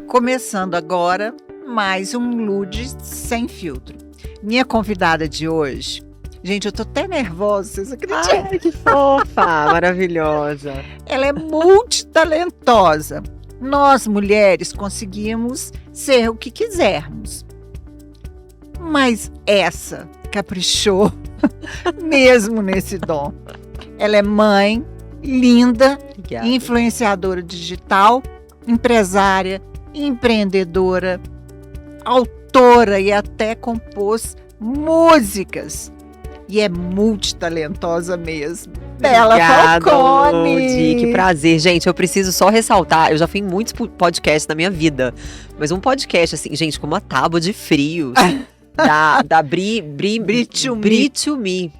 Começando agora mais um Lude Sem Filtro. Minha convidada de hoje, gente, eu tô até nervosa, vocês acreditam? Ai, que fofa, maravilhosa. Ela é multitalentosa. Nós, mulheres, conseguimos ser o que quisermos. Mas essa caprichou mesmo nesse dom. Ela é mãe, linda, Obrigada. influenciadora digital, empresária, empreendedora, autora e até compôs músicas. E é multitalentosa mesmo. Bela Obrigada, Falcone! Ludi, que prazer. Gente, eu preciso só ressaltar, eu já fui em muitos podcasts na minha vida, mas um podcast assim, gente, com uma tábua de frios, da Bri to Me.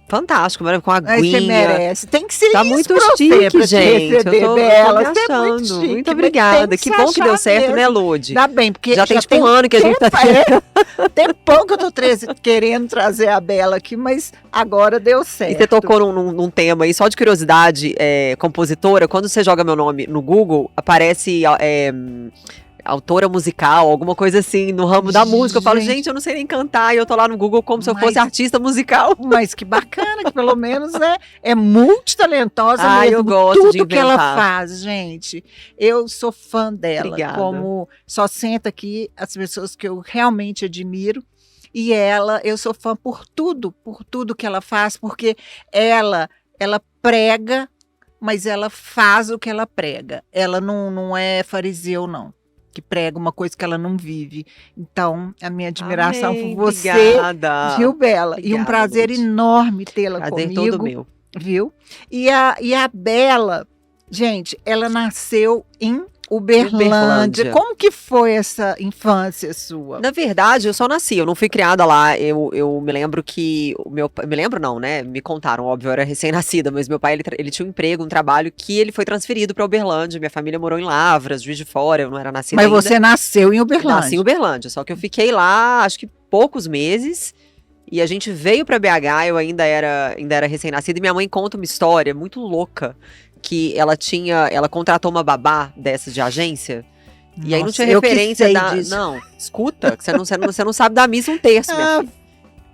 Fantástico, com a Mas você aguinha. merece. Tem que ser Tá isso muito pra você, chique, pra te gente. receber, Eu tô Bela. me Você é muito achando. chique, Muito mas obrigada. tem Que se bom que deu achar certo, mesmo. né, Ludi? Ainda bem, porque Já tem um ano que a gente tá tempão que eu tô querendo trazer a Bela aqui, mas agora deu certo. E você tocou num tema aí, só de curiosidade, compositora, quando você joga meu nome no Google, aparece autora musical, alguma coisa assim, no ramo da música. Eu falo, gente, eu não sei nem cantar, e eu tô lá no Google como se eu fosse artista musical. Mas que bacana, que pelo menos é multitalentosa mesmo. Eu gosto tudo de que ela inventar. faz, gente. Eu sou fã dela. Obrigada. Como só senta aqui as pessoas que eu realmente admiro. E eu sou fã por tudo que ela faz, porque ela prega, mas ela faz o que ela prega. Ela não é fariseu, não, que prega uma coisa que ela não vive. Então, a minha admiração por você, Obrigada. viu, Bela? Obrigada, e um prazer Ludi. enorme tê-la Prazer comigo. todo meu. Viu? E a Bela, gente, ela nasceu em Uberlândia. Como que foi essa infância sua? Na verdade, eu só nasci, eu não fui criada lá. Eu me lembro que o meu pai, me lembro não, né? Me contaram, óbvio, eu era recém-nascida, mas meu pai, ele tinha um emprego, um trabalho que ele foi transferido para Uberlândia. Minha família morou em Lavras, Juiz de Fora, eu não era nascida ainda. Mas você nasceu em Uberlândia? Nasci em Uberlândia, só que eu fiquei lá, acho que poucos meses. E a gente veio para BH, eu ainda era recém-nascida, e minha mãe conta uma história muito louca, que ela contratou uma babá dessas de agência. E aí não tinha referência disso. Não, escuta, que você não sabe dar missa um terço, minha filha.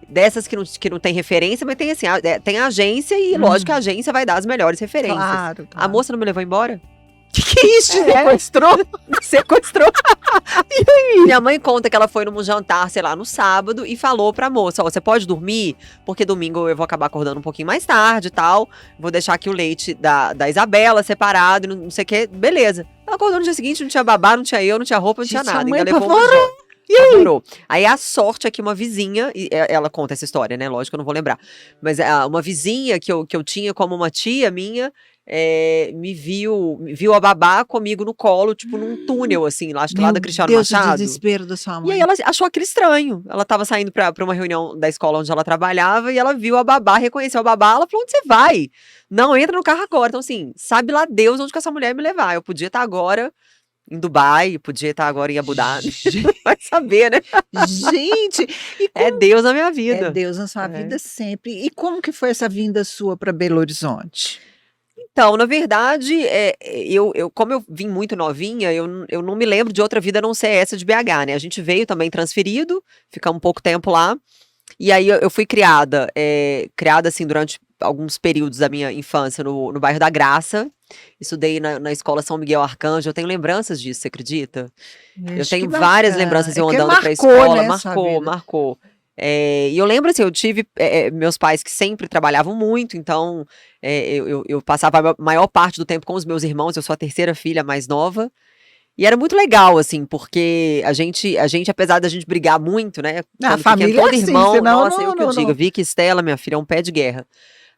Dessas que não tem referência, mas tem assim, tem agência e lógico que a agência vai dar as melhores referências. Claro. A moça não me levou embora? Que isso? Sequestrou? Sequestrou. E aí? Minha mãe conta que ela foi num jantar, sei lá, no sábado e falou pra moça, ó, você pode dormir? Porque domingo eu vou acabar acordando um pouquinho mais tarde e tal. Vou deixar aqui o leite da Isabela separado e não sei o que. Beleza. Ela acordou no dia seguinte, não tinha babá, não tinha eu, não tinha roupa, não tinha nada. Ainda levou um jogo. E aí? Adorou. Aí a sorte é que uma vizinha, e ela conta essa história, né? Lógico que eu não vou lembrar. Mas uma vizinha que eu tinha como uma tia minha, me viu a babá comigo no colo, tipo num túnel, assim, lá, acho que lá da Cristiano Machado. O desespero da sua mãe. E aí ela achou aquilo estranho. Ela tava saindo pra uma reunião da escola onde ela trabalhava e ela viu a babá, reconheceu a babá, ela falou, onde você vai? Não, entra no carro agora. Então assim, sabe lá Deus onde que essa mulher ia me levar. Eu podia estar agora em Dubai, podia estar agora em Abu Dhabi. Vai saber, né? Gente! É Deus na minha vida. É Deus na sua vida sempre. E como que foi essa vinda sua para Belo Horizonte? Então, na verdade, como eu vim muito novinha, eu não me lembro de outra vida a não ser essa de BH, né? A gente veio também transferido, ficamos um pouco tempo lá. E aí eu fui criada assim durante alguns períodos da minha infância no bairro da Graça. Estudei na escola São Miguel Arcanjo. Eu tenho lembranças disso, você acredita? Eu tenho várias lembranças eu andando pra escola. Né, marcou. E eu lembro assim, eu tive meus pais que sempre trabalhavam muito, então eu passava a maior parte do tempo com os meus irmãos. Eu sou a terceira filha mais nova. E era muito legal, assim, porque a gente, apesar da gente brigar muito, né? A família todo irmão, senão, nossa, eu que eu digo, Vicky e Estela, minha filha, é um pé de guerra.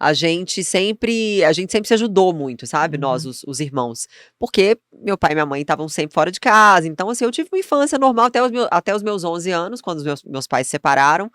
A gente sempre se ajudou muito, sabe? Nós, os irmãos. Porque meu pai e minha mãe estavam sempre fora de casa. Então, assim, eu tive uma infância normal até os meus 11 anos, quando os meus pais se separaram.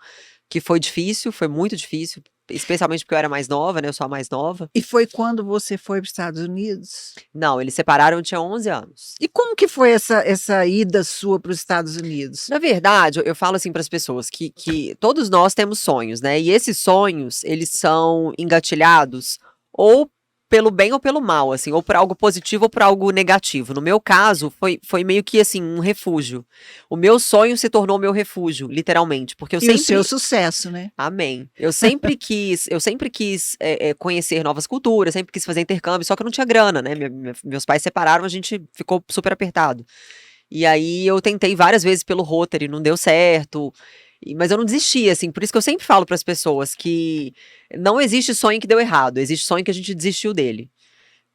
Que foi difícil, foi muito difícil. Especialmente porque eu era mais nova, né? Eu sou a mais nova. E foi quando você foi para os Estados Unidos? Não, eles separaram, eu tinha 11 anos. E como que foi essa ida sua para os Estados Unidos? Na verdade, eu falo assim para as pessoas que todos nós temos sonhos, né? E esses sonhos, eles são engatilhados ou pelo bem ou pelo mal, assim, ou por algo positivo ou por algo negativo. No meu caso, foi meio que assim, um refúgio. O meu sonho se tornou meu refúgio, literalmente, porque eu E o sempre. seu sucesso, né? Amém. Eu sempre quis conhecer novas culturas, sempre quis fazer intercâmbio, só que eu não tinha grana, né? Meus pais separaram, a gente ficou super apertado. E aí eu tentei várias vezes pelo Rotary, não deu certo. Mas eu não desisti, assim, por isso que eu sempre falo para as pessoas que não existe sonho que deu errado, existe sonho que a gente desistiu dele.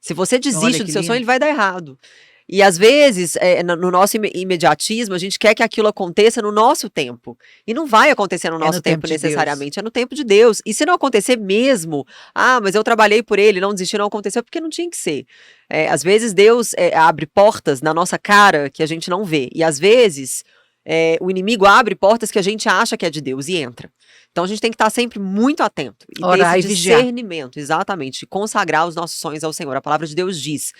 Se você Olha desiste do que seu sonho, lindo. ele vai dar errado. E às vezes, no nosso imediatismo, a gente quer que aquilo aconteça no nosso tempo. E não vai acontecer no É no nosso tempo tempo de Deus. necessariamente, é no tempo de Deus. E se não acontecer mesmo, mas eu trabalhei por ele, não desisti, não aconteceu, porque não tinha que ser. Às vezes Deus abre portas na nossa cara que a gente não vê. E às vezes o inimigo abre portas que a gente acha que é de Deus e entra. Então a gente tem que estar sempre muito atento e ter Orar esse e vigiar. discernimento, exatamente, consagrar os nossos sonhos ao Senhor. A palavra de Deus diz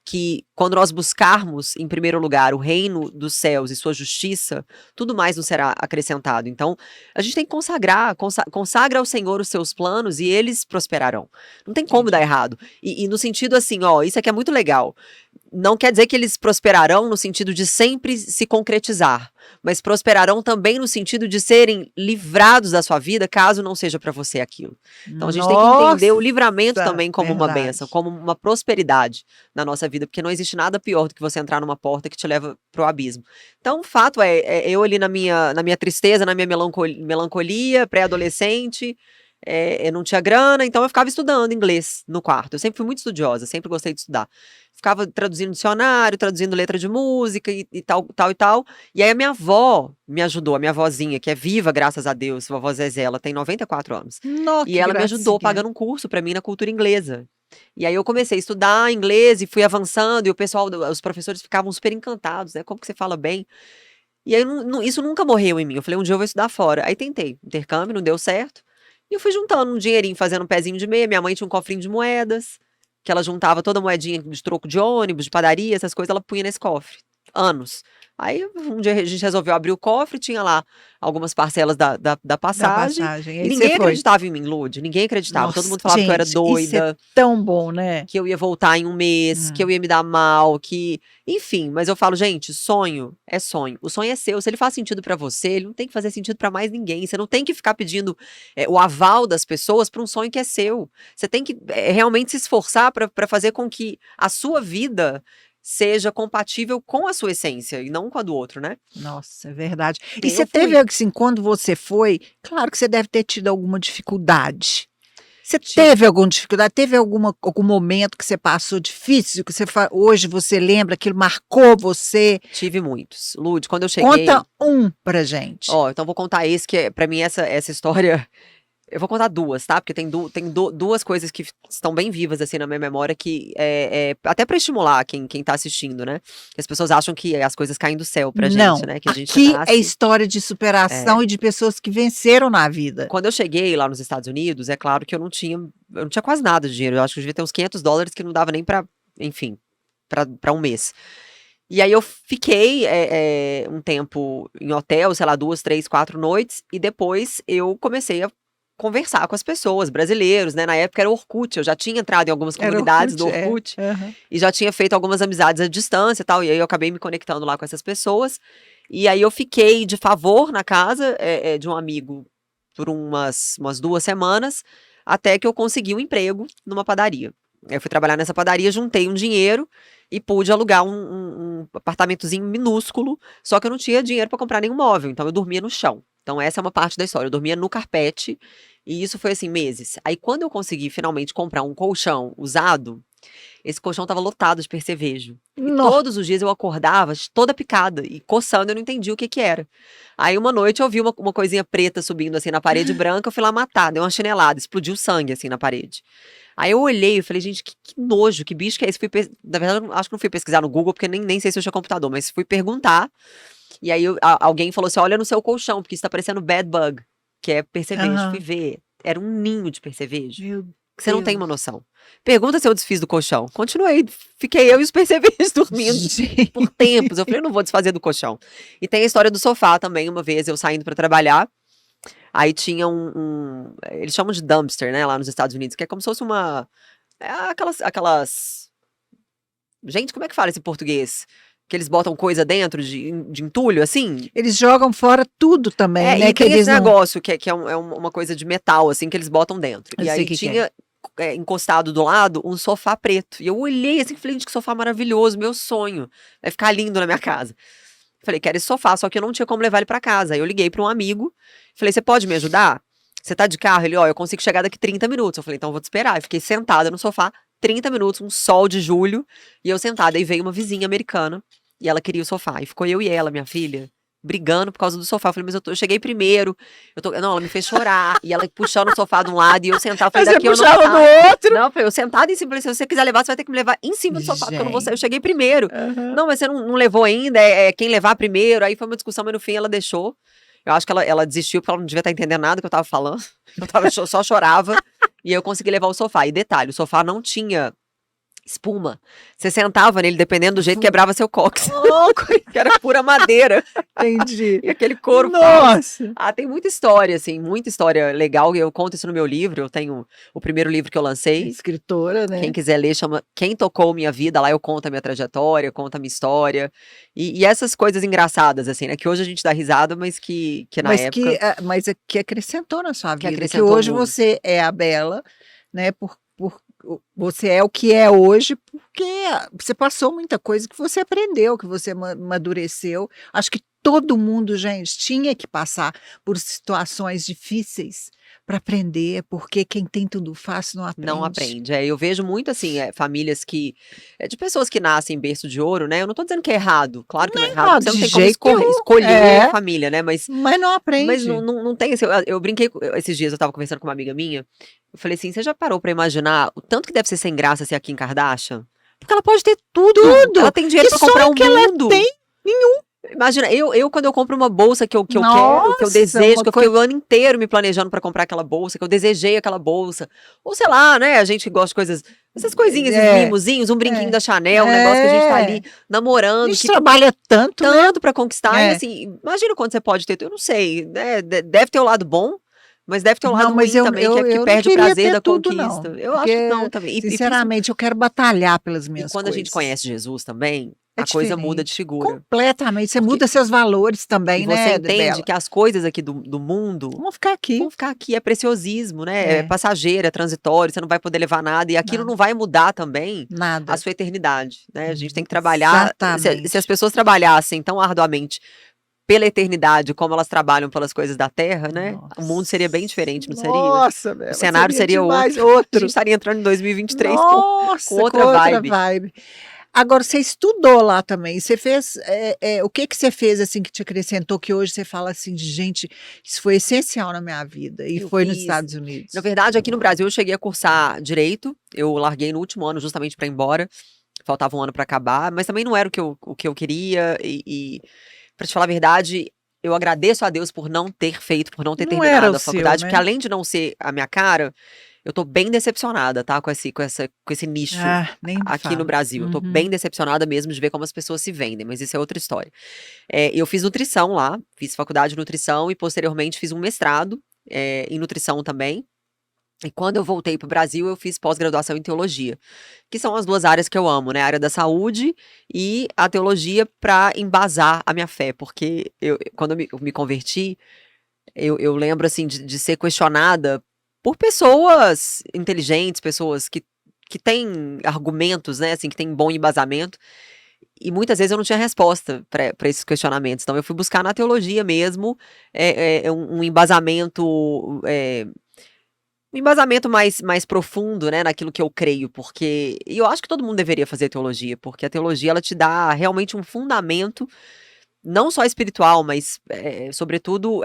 que quando nós buscarmos em primeiro lugar o reino dos céus e sua justiça, tudo mais nos será acrescentado. Então, a gente tem que consagra ao Senhor os seus planos e eles prosperarão. Não tem como dar Entendi. errado. E no sentido assim, isso aqui é muito legal. Não quer dizer que eles prosperarão no sentido de sempre se concretizar, mas prosperarão também no sentido de serem livrados da sua vida, caso não seja para você aquilo. Então a gente tem que entender o livramento Nossa, também como uma bênção, verdade. como uma prosperidade na nossa vida, porque não existe nada pior do que você entrar numa porta que te leva pro abismo. Então o fato eu ali na minha tristeza, na minha melancolia, pré-adolescente, eu não tinha grana, então eu ficava estudando inglês no quarto. Eu sempre fui muito estudiosa, sempre gostei de estudar. Ficava traduzindo dicionário, traduzindo letra de música e tal, tal e tal. E aí a minha avó me ajudou, a minha avózinha, que é viva, graças a Deus, vovó Zezé, ela tem 94 anos. Nó, E que ela me ajudou gracinha. pagando um curso pra mim na cultura inglesa. E aí eu comecei a estudar inglês e fui avançando, e o pessoal, os professores ficavam super encantados, né? Como que você fala bem? E aí isso nunca morreu em mim. Eu falei, um dia eu vou estudar fora. Aí tentei, intercâmbio, não deu certo. E eu fui juntando um dinheirinho, fazendo um pezinho de meia. Minha mãe tinha um cofrinho de moedas, que ela juntava toda a moedinha de troco de ônibus, de padaria, essas coisas, ela punha nesse cofre. Anos. Aí um dia a gente resolveu abrir o cofre, tinha lá algumas parcelas da Da passagem. passagem. E Aí você ninguém foi. acreditava em mim, Lude. Ninguém acreditava. Todo Nossa, mundo falava que eu era gente, isso é doida, tão bom, né? que eu ia voltar em um mês, que Hum. eu ia me dar mal, que. Enfim, mas eu falo, gente, sonho é sonho. O sonho é seu. Se ele faz sentido pra você, ele não tem que fazer sentido pra mais ninguém. Você não tem que ficar pedindo o aval das pessoas pra um sonho que é seu. Você tem que realmente se esforçar pra fazer com que a sua vida seja compatível com a sua essência e não com a do outro, né? Nossa, é verdade. E E você eu teve, fui. assim, quando você foi, claro que você deve ter tido alguma dificuldade. Você Tive. teve alguma dificuldade? Teve algum momento que você passou difícil, que hoje você lembra, aquilo marcou você? Tive muitos. Lud, quando eu Conta cheguei. um pra gente. Então vou contar esse, que pra mim essa história. Eu vou contar duas, tá? Porque tem duas coisas que estão bem vivas, assim, na minha memória, que até pra estimular quem tá assistindo, né? As pessoas acham que as coisas caem do céu pra gente, Não, né? Que a gente aqui é nasce. história de superação É. e de pessoas que venceram na vida. Quando eu cheguei lá nos Estados Unidos, é claro que eu não tinha quase nada de dinheiro. Eu acho que eu devia ter uns $500 que não dava nem pra, enfim, pra um mês. E aí eu fiquei um tempo em hotel, sei lá, 2, 3, 4 noites, e depois eu comecei a conversar com as pessoas, brasileiros, né? Na época era Orkut, eu já tinha entrado em algumas Era comunidades do Orkut, é. Orkut Aham. e já tinha feito algumas amizades à distância e tal, e aí eu acabei me conectando lá com essas pessoas. E aí eu fiquei de favor na casa de um amigo por umas 2 semanas, até que eu consegui um emprego numa padaria. Eu fui trabalhar nessa padaria, juntei um dinheiro e pude alugar um apartamentozinho minúsculo, só que eu não tinha dinheiro para comprar nenhum móvel, então eu dormia no chão. Então essa é uma parte da história, eu dormia no carpete, e isso foi assim, meses. Aí quando eu consegui finalmente comprar um colchão usado, esse colchão estava lotado de percevejo. E Nó. todos os dias eu acordava toda picada e coçando, eu não entendia o que que era. Aí uma noite eu vi uma coisinha preta subindo assim na parede branca, eu fui lá matar, dei uma chinelada, explodiu sangue assim na parede. Aí eu olhei e falei, gente, que nojo, que bicho que é esse? Na verdade, eu acho que não fui pesquisar no Google, porque nem sei se eu tinha computador, mas fui perguntar. E aí alguém falou assim: olha no seu colchão, porque isso tá parecendo bed bug, que é percevejo. Fui Aham. ver. Era um ninho de percevejo. Meu Que você não tem uma Deus. noção. Pergunta se eu desfiz do colchão. Continuei, fiquei eu e os percevejos dormindo Gente. por tempos. Eu falei, eu não vou desfazer do colchão. E tem a história do sofá também, uma vez eu saindo pra trabalhar. Aí tinha eles chamam de dumpster, né, lá nos Estados Unidos, que é como se fosse É aquelas... Gente, como é que fala esse português? Que eles botam coisa dentro de entulho, assim? Eles jogam fora tudo também, né? E Que tem eles esse não... negócio que uma coisa de metal, assim, que eles botam dentro. Eu E sei aí que tinha encostado do lado um sofá preto. E eu olhei assim e falei, gente, que sofá maravilhoso, meu sonho. Vai ficar lindo na minha casa. Falei, quero esse sofá, só que eu não tinha como levar ele pra casa. Aí eu liguei pra um amigo, falei, você pode me ajudar? Você tá de carro? Ele, ó, eu consigo chegar daqui 30 minutos. Eu falei, então eu vou te esperar. Eu fiquei sentada no sofá, 30 minutos, um sol de julho, e eu sentada. Aí veio uma vizinha americana, e ela queria o sofá. E ficou eu e ela, minha filha, brigando por causa do sofá. Eu falei, mas eu cheguei primeiro. Não, ela me fez chorar. E ela puxando o sofá de um lado, e eu sentada. Eu falei, Mas daqui você eu não puxava saio. do outro. Não, eu falei, eu sentada em cima. Eu falei, se você quiser levar, você vai ter que me levar em cima do sofá, porque eu não vou sair. Eu cheguei primeiro. Aham. Não, mas você não levou ainda, quem levar primeiro. Aí foi uma discussão, mas no fim ela deixou. Eu acho que ela desistiu porque ela não devia estar entendendo nada que eu tava falando. Só chorava. E eu consegui levar o sofá. E detalhe, o sofá não tinha espuma. Você sentava nele, dependendo do jeito, quebrava seu cóccix. Que era pura madeira. Entendi. E aquele couro falso. Nossa! Tem muita história, assim, muita história legal. Eu conto isso no meu livro. Eu tenho o primeiro livro que eu lancei. Escritora, né? Quem quiser ler, chama Quem Tocou Minha Vida. Lá eu conto a minha trajetória, conto a minha história. E essas coisas engraçadas, assim, né? Que hoje a gente dá risada, mas que na época... Mas que acrescentou na sua vida. Que acrescentou hoje muito. você é a Bela, né? Você é o que é hoje porque você passou muita coisa que você aprendeu, que você amadureceu. Acho que todo mundo, gente, tinha que passar por situações difíceis para aprender, porque quem tem tudo fácil não aprende. Não aprende. Eu vejo muito, assim, famílias de pessoas que nascem em berço de ouro, né? Eu não tô dizendo que é errado. Claro que não é errado. Você não de tem como jeito nenhum. escolher a família, né? Mas não aprende. Mas não tem. Eu brinquei esses dias, eu tava conversando com uma amiga minha. Eu falei assim: você já parou pra imaginar o tanto que deve ser sem graça ser a Kim Kardashian? Porque ela pode ter tudo. Ela tem dinheiro pra comprar um mundo. Ela tem nenhum. Imagina, quando eu compro uma bolsa que eu quero, que eu Nossa, desejo, que eu fiquei o ano inteiro me planejando pra comprar aquela bolsa, que eu desejei aquela bolsa. Ou sei lá, né? A gente que gosta de coisas, essas coisinhas, esses mimozinhos, um brinquinho da Chanel, um negócio que a gente tá ali namorando. A gente trabalha tanto, né? Tanto pra conquistar. E assim, imagina quando você pode ter, eu não sei, né? Deve ter o lado bom, mas deve ter um lado ruim também, que perde o prazer da conquista. Eu acho que não também. Sinceramente, eu quero batalhar pelas minhas coisas. E quando a gente conhece Jesus também, a coisa muda de figura. Completamente. Você muda seus valores também, né? E você entende que as coisas aqui do mundo vão ficar aqui. Vão ficar aqui. É preciosismo, né? É passageiro, é transitório, você não vai poder levar nada. E aquilo não vai mudar também a sua eternidade, né? A gente tem que trabalhar. Se as pessoas trabalhassem tão arduamente pela eternidade, como elas trabalham pelas coisas da Terra, né? O mundo seria bem diferente, não seria? Nossa, o cenário seria outro. A gente estaria entrando em 2023 com outra vibe. Agora, você estudou lá também, você fez, o que você fez assim que te acrescentou, que hoje você fala assim de gente, isso foi essencial na minha vida, e foi nos Estados Unidos? Na verdade, aqui no Brasil eu cheguei a cursar Direito, eu larguei no último ano justamente para ir embora, faltava um ano para acabar, mas também não era o que eu queria, e para te falar a verdade, eu agradeço a Deus por não ter feito, por não ter terminado a faculdade, porque além de não ser a minha cara, eu tô bem decepcionada, tá? Com esse nicho aqui no Brasil. Eu tô bem decepcionada mesmo de ver como as pessoas se vendem, mas isso é outra história. Eu fiz nutrição lá, fiz faculdade de nutrição e posteriormente fiz um mestrado em nutrição também. E quando eu voltei pro Brasil, eu fiz pós-graduação em teologia, que são as duas áreas que eu amo, né? A área da saúde e a teologia para embasar a minha fé, porque quando eu me converti, eu lembro, assim, de ser questionada por pessoas inteligentes, pessoas que têm argumentos, né, assim, que têm bom embasamento, e muitas vezes eu não tinha resposta para esses questionamentos, então eu fui buscar na teologia mesmo um embasamento, mais profundo, né, naquilo que eu creio, e eu acho que todo mundo deveria fazer teologia, porque a teologia, ela te dá realmente um fundamento, não só espiritual, mas sobretudo,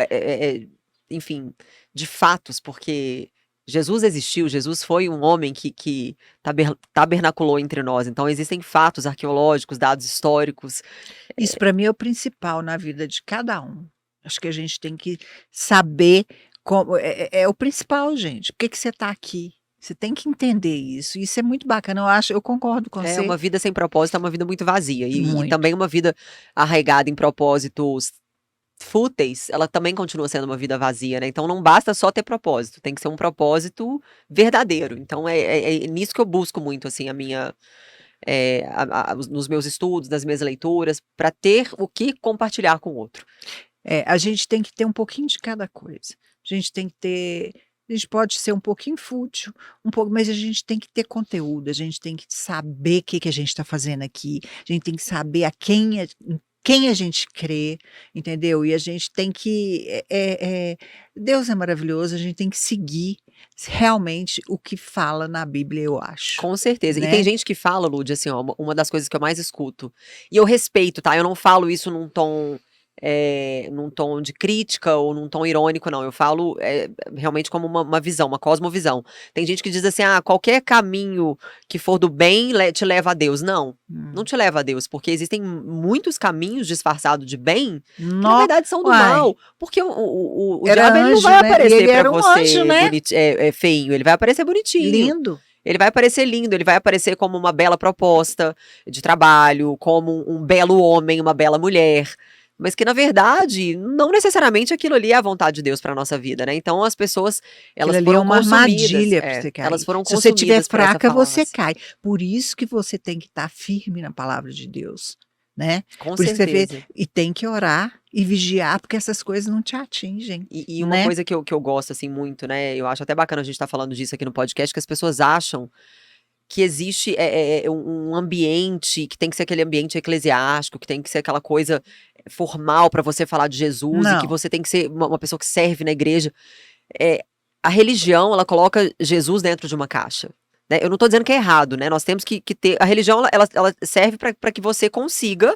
enfim, de fatos, porque Jesus existiu, Jesus foi um homem que tabernaculou entre nós, então existem fatos arqueológicos, dados históricos. Isso para mim é o principal na vida de cada um. Acho que a gente tem que saber como, é o principal, gente. Por que você está aqui? Você tem que entender isso. Isso é muito bacana. Eu concordo com você. Uma vida sem propósito é uma vida muito vazia. E também uma vida arraigada em propósitos fúteis, ela também continua sendo uma vida vazia, né? Então não basta só ter propósito, tem que ser um propósito verdadeiro. Então é nisso que eu busco muito, assim, a minha. Nos meus estudos, nas minhas leituras, para ter o que compartilhar com o outro. A gente tem que ter um pouquinho de cada coisa. A gente tem que ter. A gente pode ser um pouquinho fútil, mas a gente tem que ter conteúdo, a gente tem que saber o que, que a gente está fazendo aqui, a gente tem que saber em quem a gente crê, entendeu? E a gente tem que. Deus é maravilhoso, a gente tem que seguir realmente o que fala na Bíblia, eu acho. Com certeza. Né? E tem gente que fala, Lud, assim, ó, uma das coisas que eu mais escuto, e eu respeito, tá? Eu não falo isso num tom de crítica ou num tom irônico, não. Eu falo realmente como uma visão, uma cosmovisão. Tem gente que diz assim, qualquer caminho que for do bem te leva a Deus. Não, não te leva a Deus, porque existem muitos caminhos disfarçados de bem que na verdade são do mal. Porque o diabo ele não vai aparecer pra você anjo, né? feinho, ele vai aparecer bonitinho. Lindo. Ele vai aparecer lindo, ele vai aparecer como uma bela proposta de trabalho, como um belo homem, uma bela mulher. Mas que, na verdade, não necessariamente aquilo ali é a vontade de Deus para nossa vida, né? Então, as pessoas, elas foram uma armadilha para você cair. Elas foram Se você consumidas estiver fraca, por essa você falácia. cai. Por isso que você tem que estar firme na palavra de Deus, né? Com Por isso que certeza. você vê, e tem que orar e vigiar, porque essas coisas não te atingem. E uma né? coisa que eu gosto, assim, muito, né? Eu acho até bacana a gente estar falando disso aqui no podcast, que as pessoas acham que existe um ambiente, que tem que ser aquele ambiente eclesiástico, que tem que ser aquela coisa formal para você falar de Jesus, e que você tem que ser uma pessoa que serve na igreja. A religião, ela coloca Jesus dentro de uma caixa. Né? Eu não estou dizendo que é errado, né? Nós temos que ter... A religião, ela serve para que você consiga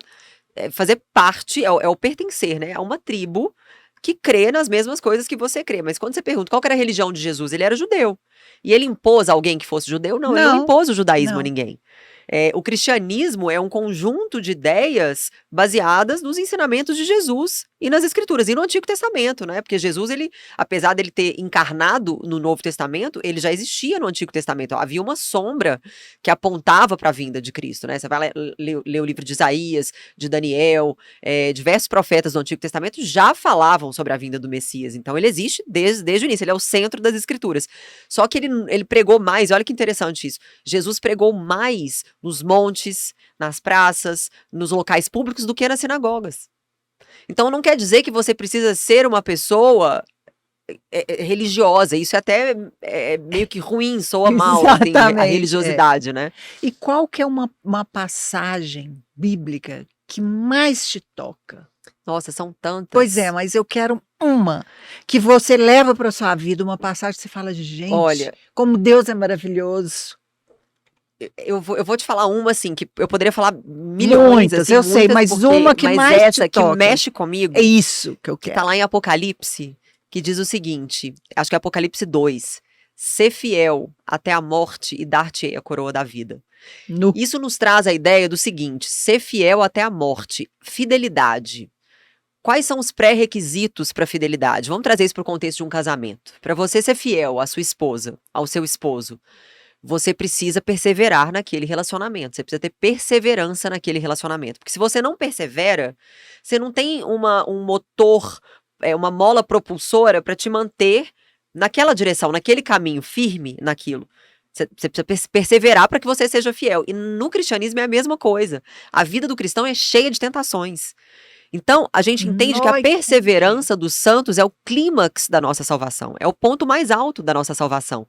fazer parte, é o pertencer, né? A uma tribo que crê nas mesmas coisas que você crê. Mas quando você pergunta qual que era a religião de Jesus, ele era judeu. E ele impôs a alguém que fosse judeu? Não, ele não impôs o judaísmo a ninguém. O cristianismo é um conjunto de ideias baseadas nos ensinamentos de Jesus e nas escrituras, e no Antigo Testamento, né? Porque Jesus, ele, apesar dele ter encarnado no Novo Testamento, ele já existia no Antigo Testamento. Havia uma sombra que apontava para a vinda de Cristo, né? Você vai ler o livro de Isaías, de Daniel, diversos profetas do Antigo Testamento já falavam sobre a vinda do Messias. Então ele existe desde o início, ele é o centro das escrituras. Só que ele pregou mais, olha que interessante isso, Jesus pregou mais nos montes, nas praças, nos locais públicos do que nas sinagogas. Então não quer dizer que você precisa ser uma pessoa religiosa, isso é até meio que ruim, soa mal, assim, a religiosidade, né? E qual que é uma passagem bíblica que mais te toca? Nossa, são tantas. Pois é, mas eu quero uma que você leva para sua vida, uma passagem que você fala de gente, olha, como Deus é maravilhoso. Eu vou te falar uma, assim, que eu poderia falar milhões. Muitas, assim, eu sei, mas uma que mais essa te toca. que mexe comigo. É isso que eu quero. Que tá lá em Apocalipse, que diz o seguinte, acho que é Apocalipse 2, ser fiel até a morte e dar-te a coroa da vida. Isso nos traz a ideia do seguinte, ser fiel até a morte, fidelidade. Quais são os pré-requisitos para fidelidade? Vamos trazer isso para o contexto de um casamento. Para você ser fiel à sua esposa, ao seu esposo, você precisa perseverar naquele relacionamento. Você precisa ter perseverança naquele relacionamento. Porque se você não persevera, você não tem um motor, uma mola propulsora para te manter naquela direção, naquele caminho, firme naquilo. Você precisa perseverar para que você seja fiel. E no cristianismo é a mesma coisa. A vida do cristão é cheia de tentações. Então, a gente entende que a perseverança dos santos é o clímax da nossa salvação. É o ponto mais alto da nossa salvação.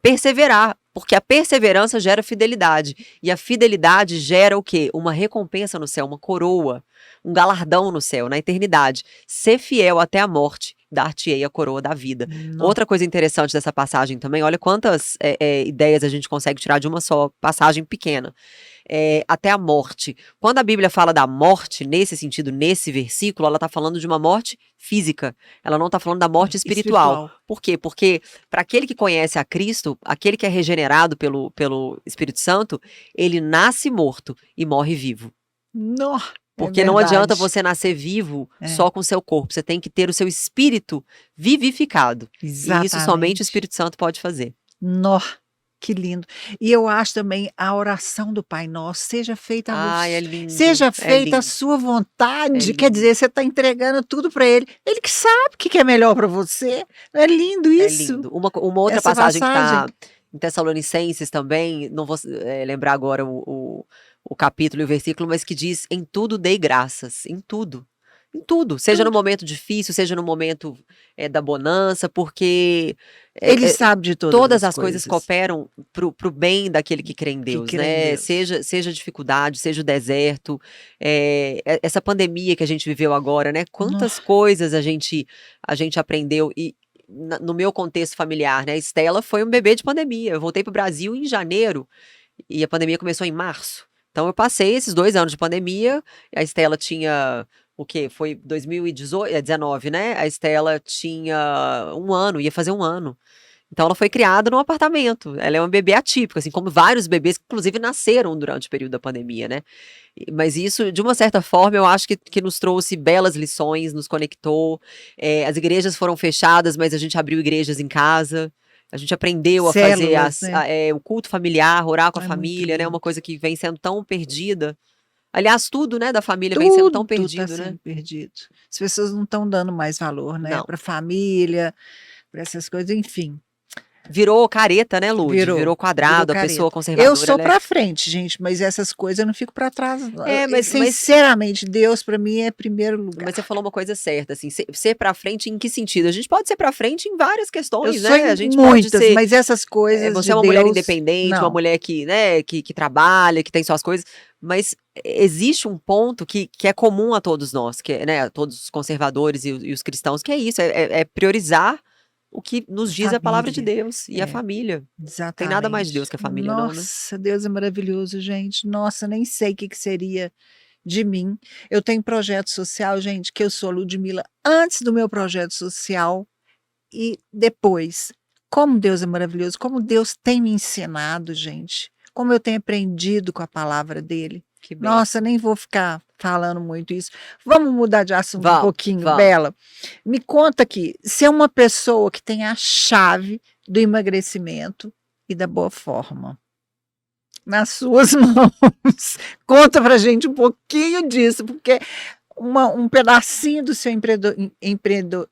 Perseverar, porque a perseverança gera fidelidade, e a fidelidade gera o quê? Uma recompensa no céu, uma coroa, um galardão no céu, na eternidade. Ser fiel até a morte, dar-te-ei a coroa da vida. Outra coisa interessante dessa passagem também, olha quantas ideias a gente consegue tirar de uma só passagem pequena. Até a morte. Quando a Bíblia fala da morte, nesse sentido, nesse versículo, ela está falando de uma morte física. Ela não está falando da morte espiritual. Por quê? Porque para aquele que conhece a Cristo, aquele que é regenerado pelo Espírito Santo, ele nasce morto e morre vivo. Porque não adianta você nascer vivo só com o seu corpo. Você tem que ter o seu espírito vivificado. Exatamente. E isso somente o Espírito Santo pode fazer. Que lindo. E eu acho também a oração do Pai Nosso, seja feita Ai, é lindo, seja é feita a lindo, sua é vontade. Quer lindo. dizer, você está entregando tudo para Ele. Ele que sabe o que é melhor para você. Não é lindo É isso? lindo. Uma outra Essa passagem que passagem. está em Tessalonicenses também, não vou lembrar agora o capítulo e o versículo, mas que diz: em tudo dei graças, em tudo. Em tudo, seja no Tudo. momento difícil, seja no momento da bonança, porque Ele é, é, sabe de todas todas as as coisas coisas cooperam pro bem daquele que crê em que Deus, crê em né? Deus. Seja dificuldade, seja o deserto, essa pandemia que a gente viveu agora, né? No- Quantas coisas a gente aprendeu e no meu contexto familiar, né? Estela foi um bebê de pandemia. Eu voltei para o Brasil em janeiro e a pandemia começou em março. Então eu passei esses 2 anos de pandemia. A Estela tinha o quê? Foi 2018, 19, né? A Estela tinha 1 ano, ia fazer 1 ano. Então ela foi criada num apartamento. Ela é um bebê atípico, assim como vários bebês que inclusive nasceram durante o período da pandemia, né? Mas isso, de uma certa forma, eu acho que nos trouxe belas lições, nos conectou. As igrejas foram fechadas, mas a gente abriu igrejas em casa. A gente aprendeu a fazer Células, né? o culto familiar, orar com a É muito família, né? Uma lindo. coisa que vem sendo tão perdida. Aliás, tudo, né, da família vem sendo tão Tudo está perdido, né? sendo perdido. As pessoas não estão dando mais valor, né? Não. Para a família, para essas coisas, enfim. Virou careta, né, Lude? Virou, Virou virou quadrado, a pessoa careta. Eu conservadora, sou ela é. para frente, gente, mas essas coisas eu não fico para trás. É, mas Sinceramente, Deus para mim é primeiro Mas você lugar. falou uma coisa certa, assim, ser pra frente em que sentido? A gente pode ser pra frente em várias Eu questões, sou né? em A gente pode muitas, ser, mas essas coisas você de é uma mulher Deus, independente, uma não. mulher que, né, que trabalha, que tem suas coisas, mas existe um ponto que é comum a todos nós, que é, né, a todos os conservadores e os cristãos, que é isso, é priorizar o que nos diz a palavra de Família, Deus e a é, família. Tem nada mais de Deus exatamente. que a família, não, né? Nossa, Deus é maravilhoso, gente. Nossa, nem sei o que seria de mim. Eu tenho projeto social, gente, que eu sou Ludmilla antes do meu projeto social e depois. Como Deus é maravilhoso, como Deus tem me ensinado, gente. Como eu tenho aprendido com a palavra dele. Que Nossa, benção. nem vou ficar falando muito isso. Vamos mudar de assunto um Vamos, pouquinho, vamos. Bela. Me conta aqui, se é uma pessoa que tem a chave do emagrecimento e da boa forma nas suas mãos. Conta pra gente um pouquinho disso, porque um pedacinho do seu Empreendedorismo.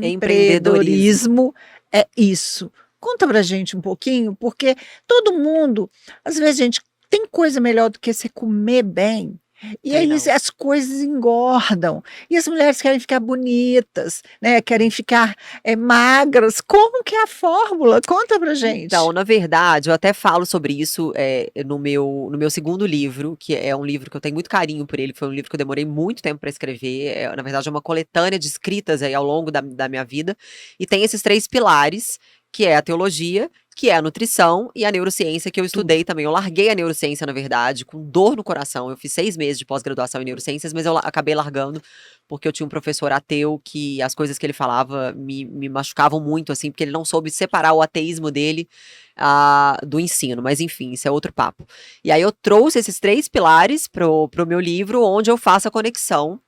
empreendedorismo é isso. Conta pra gente um pouquinho, porque todo mundo, às vezes, gente, tem coisa melhor do que você comer bem. E Tem aí não. as coisas engordam. E as mulheres querem ficar bonitas, né? Querem ficar magras. Como que é a fórmula? Conta pra Então, gente. na verdade, eu até falo sobre isso no meu segundo livro, que é um livro que eu tenho muito carinho por ele. Foi um livro que eu demorei muito tempo para escrever. Na verdade, é uma coletânea de escritas aí ao longo da minha vida. E tem esses 3 pilares, que é a teologia, que é a nutrição e a neurociência, que eu Tudo. estudei também. Eu larguei a neurociência, na verdade, com dor no coração. Eu fiz 6 meses de pós-graduação em neurociências, mas eu acabei largando porque eu tinha um professor ateu que as coisas que ele falava me machucavam muito, assim, porque ele não soube separar o ateísmo dele do ensino. Mas enfim, isso é outro papo. E aí eu trouxe esses 3 pilares pro meu livro, onde eu faço a conexão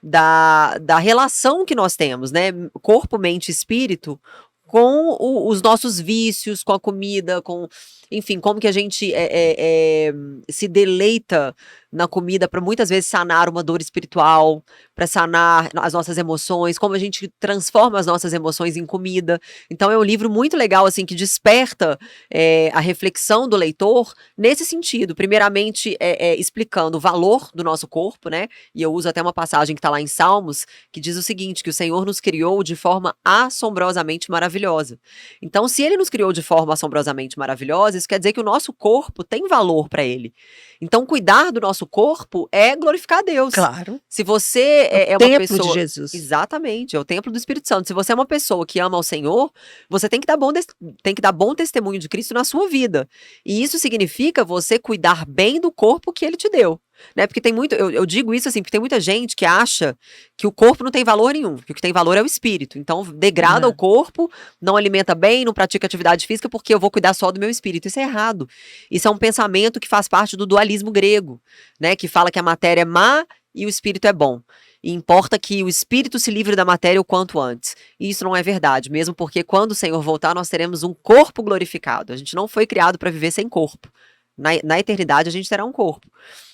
da relação que nós temos, né? Corpo, mente e espírito, com os nossos vícios, com a comida, enfim, como que a gente se deleita na comida para muitas vezes sanar uma dor espiritual, para sanar as nossas emoções, como a gente transforma as nossas emoções em comida. Então é um livro muito legal, assim, que desperta a reflexão do leitor nesse sentido. Primeiramente, explicando o valor do nosso corpo, né? E eu uso até uma passagem que está lá em Salmos, que diz o seguinte, que o Senhor nos criou de forma assombrosamente maravilhosa. Então, se Ele nos criou de forma assombrosamente maravilhosa, isso quer dizer que o nosso corpo tem valor para Ele. Então, cuidar do nosso corpo é glorificar a Deus. Claro. Se você é uma Templo de pessoa... Jesus. Exatamente, é o templo do Espírito Santo. Se você é uma pessoa que ama o Senhor, você tem que dar bom testemunho de Cristo na sua vida. E isso significa você cuidar bem do corpo que Ele te deu. Né? Porque tem muito, eu digo isso assim, porque tem muita gente que acha que o corpo não tem valor nenhum, que o que tem valor é o espírito. Então, degrada o corpo, não alimenta bem, não pratica atividade física, porque eu vou cuidar só do meu espírito. Isso é errado. Isso é um pensamento que faz parte do dualismo grego, né? Que fala que a matéria é má e o espírito é bom. e importa que o espírito se livre da matéria o quanto antes. E isso não é verdade, mesmo porque quando o Senhor voltar, nós teremos um corpo glorificado. A gente não foi criado para viver sem corpo. Na eternidade, a gente terá um corpo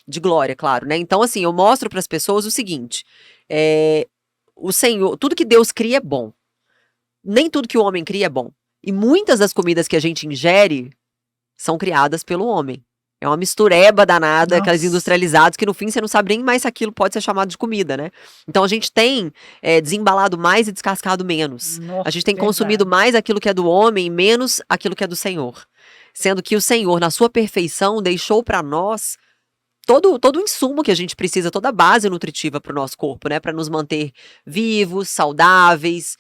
de glória, claro, né? Então, assim, eu mostro para as pessoas o seguinte: o Senhor, tudo que Deus cria é bom. Nem tudo que o homem cria é bom. E muitas das comidas que a gente ingere são criadas pelo homem. É uma mistureba danada, Nossa. aquelas industrializadas, que no fim você não sabe nem mais se aquilo pode ser chamado de comida, né? Então a gente tem desembalado mais e descascado menos. Nossa, A gente tem verdade. consumido mais aquilo que é do homem e menos aquilo que é do Senhor. Sendo que o Senhor, na sua perfeição, deixou para nós todo o insumo que a gente precisa, toda a base nutritiva para o nosso corpo, né? Para nos manter vivos, saudáveis,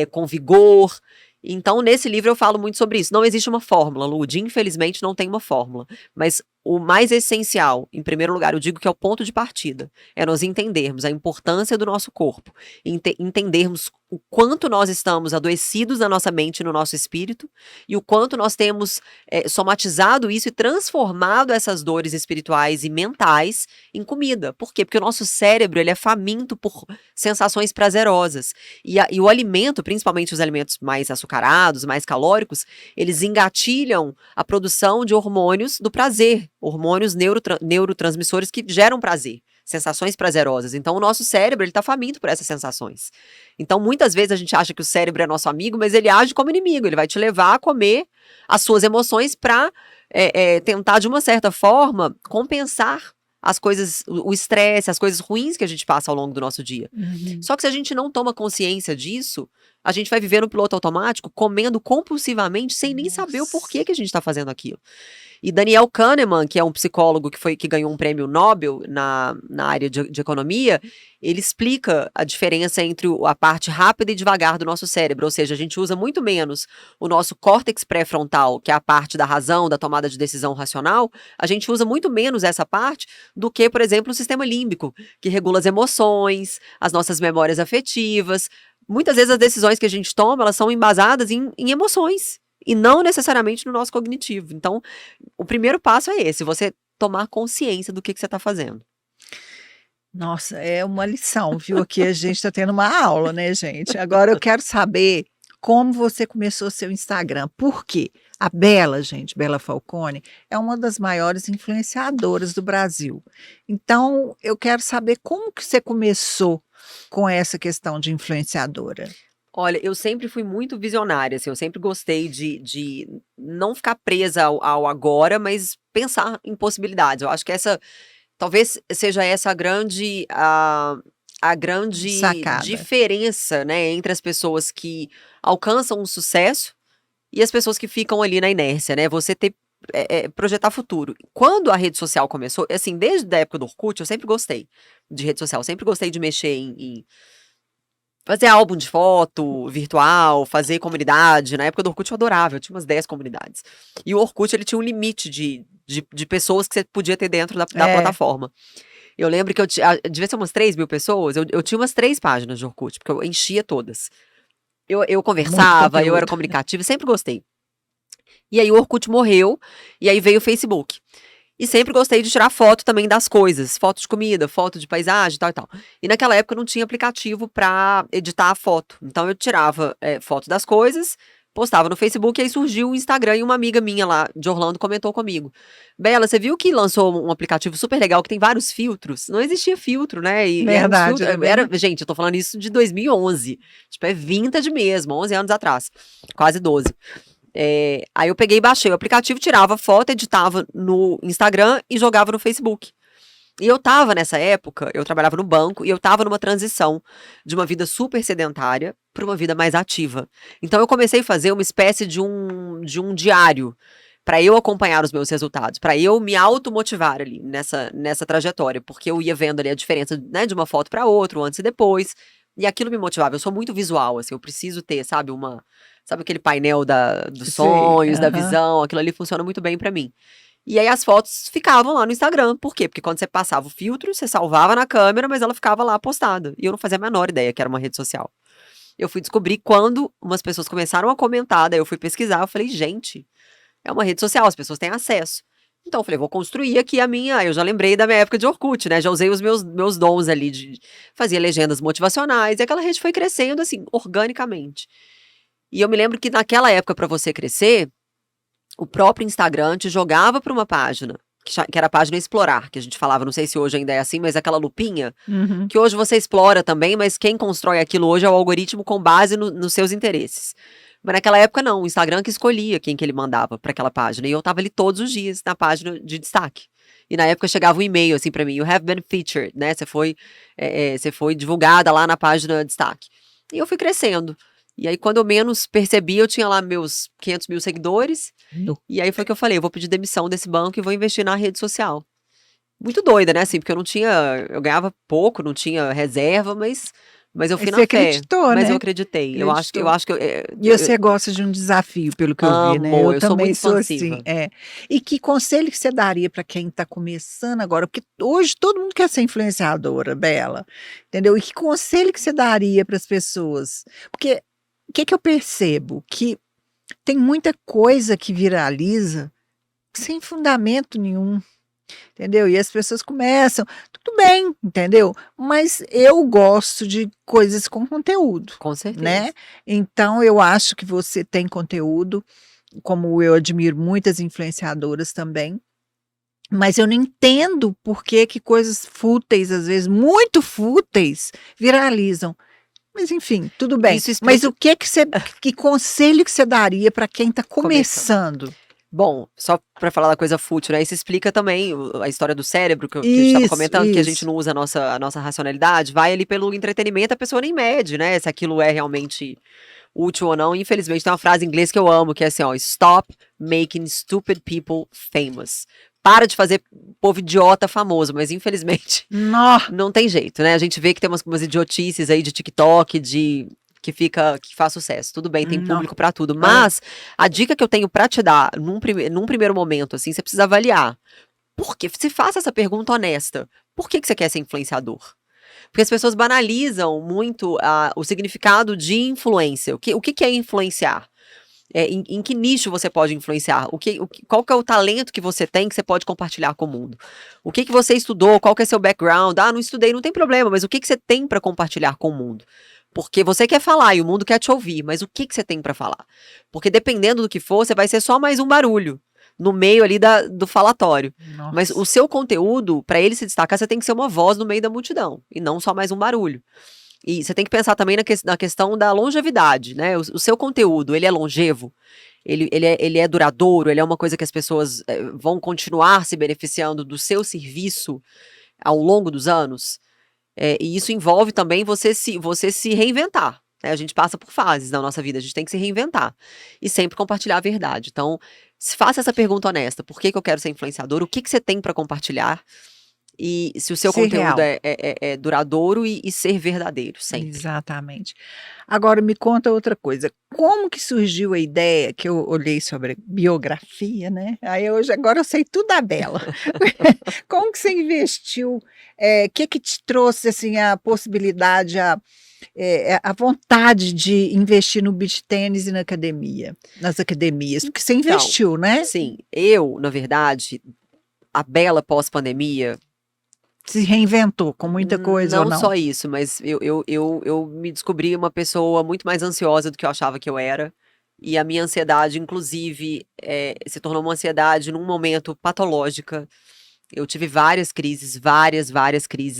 com vigor. Então, nesse livro eu falo muito sobre isso. Não existe uma fórmula, Lud. Infelizmente, não tem uma fórmula. Mas o mais essencial, em primeiro lugar, eu digo que é o ponto de partida. É nós entendermos a importância do nosso corpo. Entendermos o quanto nós estamos adoecidos na nossa mente e no nosso espírito. E o quanto nós temos somatizado isso e transformado essas dores espirituais e mentais em comida. Por quê? Porque o nosso cérebro ele é faminto por sensações prazerosas. E o alimento, principalmente os alimentos mais açucarados, mais calóricos, eles engatilham a produção de hormônios do prazer, hormônios neurotransmissores que geram prazer, sensações prazerosas. Então o nosso cérebro ele tá faminto por essas sensações. Então muitas vezes a gente acha que o cérebro é nosso amigo, mas ele age como inimigo, ele vai te levar a comer as suas emoções para tentar de uma certa forma compensar as coisas, o estresse, as coisas ruins que a gente passa ao longo do nosso dia. Uhum. Só que se a gente não toma consciência disso, a gente vai viver no piloto automático, comendo compulsivamente, sem nem saber o porquê que a gente está fazendo aquilo. E Daniel Kahneman, que é um psicólogo que ganhou um prêmio Nobel na área de economia, ele explica a diferença entre a parte rápida e devagar do nosso cérebro, ou seja, a gente usa muito menos o nosso córtex pré-frontal, que é a parte da razão, da tomada de decisão racional, a gente usa muito menos essa parte do que, por exemplo, o sistema límbico, que regula as emoções, as nossas memórias afetivas. Muitas vezes as decisões que a gente toma, elas são embasadas em emoções, e não necessariamente no nosso cognitivo. Então, o primeiro passo é esse, você tomar consciência do que você está fazendo. Nossa, é uma lição, viu? Aqui a gente está tendo uma aula, né, gente? Agora eu quero saber como você começou seu Instagram. Por quê? A Bela, gente, Bela Falcone, é uma das maiores influenciadoras do Brasil. Então, eu quero saber como que você começou com essa questão de influenciadora. Olha, eu sempre fui muito visionária, assim, eu sempre gostei de não ficar presa ao agora, mas pensar em possibilidades. Eu acho que talvez seja essa a grande Sacada. diferença, né, entre as pessoas que alcançam um sucesso e as pessoas que ficam ali na inércia, né? Você projetar futuro. Quando a rede social começou, assim, desde a época do Orkut, eu sempre gostei de rede social, sempre gostei de mexer em fazer álbum de foto virtual, fazer comunidade. Na época do Orkut eu adorava, eu tinha umas 10 comunidades. E o Orkut, ele tinha um limite de pessoas que você podia ter dentro da plataforma. Eu lembro que devia ser umas 3 mil pessoas, eu tinha umas 3 páginas de Orkut, porque eu enchia todas. Eu conversava, eu era comunicativa, sempre gostei. E aí o Orkut morreu, e aí veio o Facebook. E sempre gostei de tirar foto também das coisas, foto de comida, foto de paisagem, tal e tal. E naquela época não tinha aplicativo para editar a foto. Então eu tirava foto das coisas, postava no Facebook, e aí surgiu o Instagram e uma amiga minha lá de Orlando comentou comigo: Bela, você viu que lançou um aplicativo super legal que tem vários filtros? Não existia filtro, né? Verdade, gente, eu tô falando isso de 2011. Tipo, é vintage mesmo, 11 anos atrás. Quase 12. Aí eu peguei e baixei o aplicativo, tirava foto, editava no Instagram e jogava no Facebook. E eu tava nessa época, eu trabalhava no banco e eu tava numa transição de uma vida super sedentária para uma vida mais ativa. Então eu comecei a fazer uma espécie de um diário para eu acompanhar os meus resultados, para eu me automotivar ali nessa trajetória, porque eu ia vendo ali a diferença, né, de uma foto para outra, antes e depois, e aquilo me motivava. Eu sou muito visual, assim, eu preciso ter, sabe, sabe aquele painel dos sonhos, da visão, aquilo ali funciona muito bem pra mim. E aí as fotos ficavam lá no Instagram. Por quê? Porque quando você passava o filtro, você salvava na câmera, mas ela ficava lá postada. E eu não fazia a menor ideia que era uma rede social. Eu fui descobrir quando umas pessoas começaram a comentar, daí eu fui pesquisar, eu falei, gente, é uma rede social, as pessoas têm acesso. Então eu falei, vou construir aqui a minha. Eu já lembrei da minha época de Orkut, né? Já usei os meus dons ali fazia legendas motivacionais, e aquela rede foi crescendo assim, organicamente. E eu me lembro que naquela época, para você crescer, o próprio Instagram te jogava para uma página, que era a página Explorar, que a gente falava, não sei se hoje ainda é assim, mas aquela lupinha, que hoje você explora também, mas quem constrói aquilo hoje é o algoritmo com base nos seus interesses. Mas naquela época não, o Instagram que escolhia quem que ele mandava para aquela página, e eu tava ali todos os dias na página de destaque. E na época chegava um e-mail assim para mim, you have been featured, né? Você foi divulgada lá na página destaque. E eu fui crescendo. E aí, quando eu menos percebi, eu tinha lá meus 500 mil seguidores. E aí foi que eu falei, eu vou pedir demissão desse banco e vou investir na rede social. Muito doida, né? Assim, porque eu ganhava pouco, não tinha reserva, mas eu fui na fé. Acreditou, mas né? eu acreditei. Eu acho que E você gosta de um desafio, pelo que eu vi, né? eu sou também muito sou expansiva. assim. E que conselho que você daria para quem está começando agora? Porque hoje todo mundo quer ser influenciadora, Bela, entendeu? E que conselho que você daria para as pessoas? Porque o que eu percebo? Que tem muita coisa que viraliza sem fundamento nenhum. Entendeu? E as pessoas começam, tudo bem, entendeu? Mas eu gosto de coisas com conteúdo, Com certeza. né? Então eu acho que você tem conteúdo, como eu admiro muitas influenciadoras também. Mas eu não entendo por que coisas fúteis, às vezes muito fúteis, viralizam. Mas enfim, tudo bem. Isso explica- Mas o que conselho que você daria para quem está começando? Bom, só pra falar da coisa fútil, né? Isso explica também a história do cérebro, que a gente estava comentando, que a gente não usa a nossa racionalidade, vai ali pelo entretenimento, a pessoa nem mede, né? Se aquilo é realmente útil ou não. Infelizmente, tem uma frase em inglês que eu amo, que é assim, ó, stop making stupid people famous. Para de fazer povo idiota famoso, mas infelizmente não tem jeito, né? A gente vê que tem umas idiotices aí de TikTok, que faz sucesso. Tudo bem, tem público pra tudo. Mas a dica que eu tenho pra te dar, num primeiro momento, assim, você precisa avaliar. Por quê? Se faça essa pergunta honesta. Por que você quer ser influenciador? Porque as pessoas banalizam muito o significado de influência. O que é influenciar? Em que nicho você pode influenciar? Qual que é o talento que você tem que você pode compartilhar com o mundo? O que você estudou? Qual que é seu background? Ah, não estudei, não tem problema, mas o que você tem para compartilhar com o mundo? Porque você quer falar e o mundo quer te ouvir, mas o que você tem para falar? Porque dependendo do que for, você vai ser só mais um barulho no meio ali do falatório. Nossa. Mas o seu conteúdo, para ele se destacar, você tem que ser uma voz no meio da multidão e não só mais um barulho. E você tem que pensar também na questão da longevidade, né? O seu conteúdo, ele é longevo? Ele é duradouro? Ele é uma coisa que as pessoas vão continuar se beneficiando do seu serviço ao longo dos anos? E isso envolve também você se reinventar, né? A gente passa por fases na nossa vida, a gente tem que se reinventar. E sempre compartilhar a verdade. Então, faça essa pergunta honesta. Por que eu quero ser influenciador? O que você tem para compartilhar? E se o seu conteúdo é duradouro e ser verdadeiro, sempre. Exatamente. Agora me conta outra coisa. Como que surgiu a ideia, que eu olhei sobre biografia, né? Agora eu sei tudo da Bela. Como que você investiu? Que te trouxe assim, a possibilidade, a vontade de investir no beach tênis e nas academias? Porque você investiu, né? Sim, na verdade, a Bela pós-pandemia, se reinventou com muita coisa ou não? Não só isso, mas eu me descobri uma pessoa muito mais ansiosa do que eu achava que eu era. E a minha ansiedade, inclusive, se tornou uma ansiedade num momento patológica. Eu tive várias crises,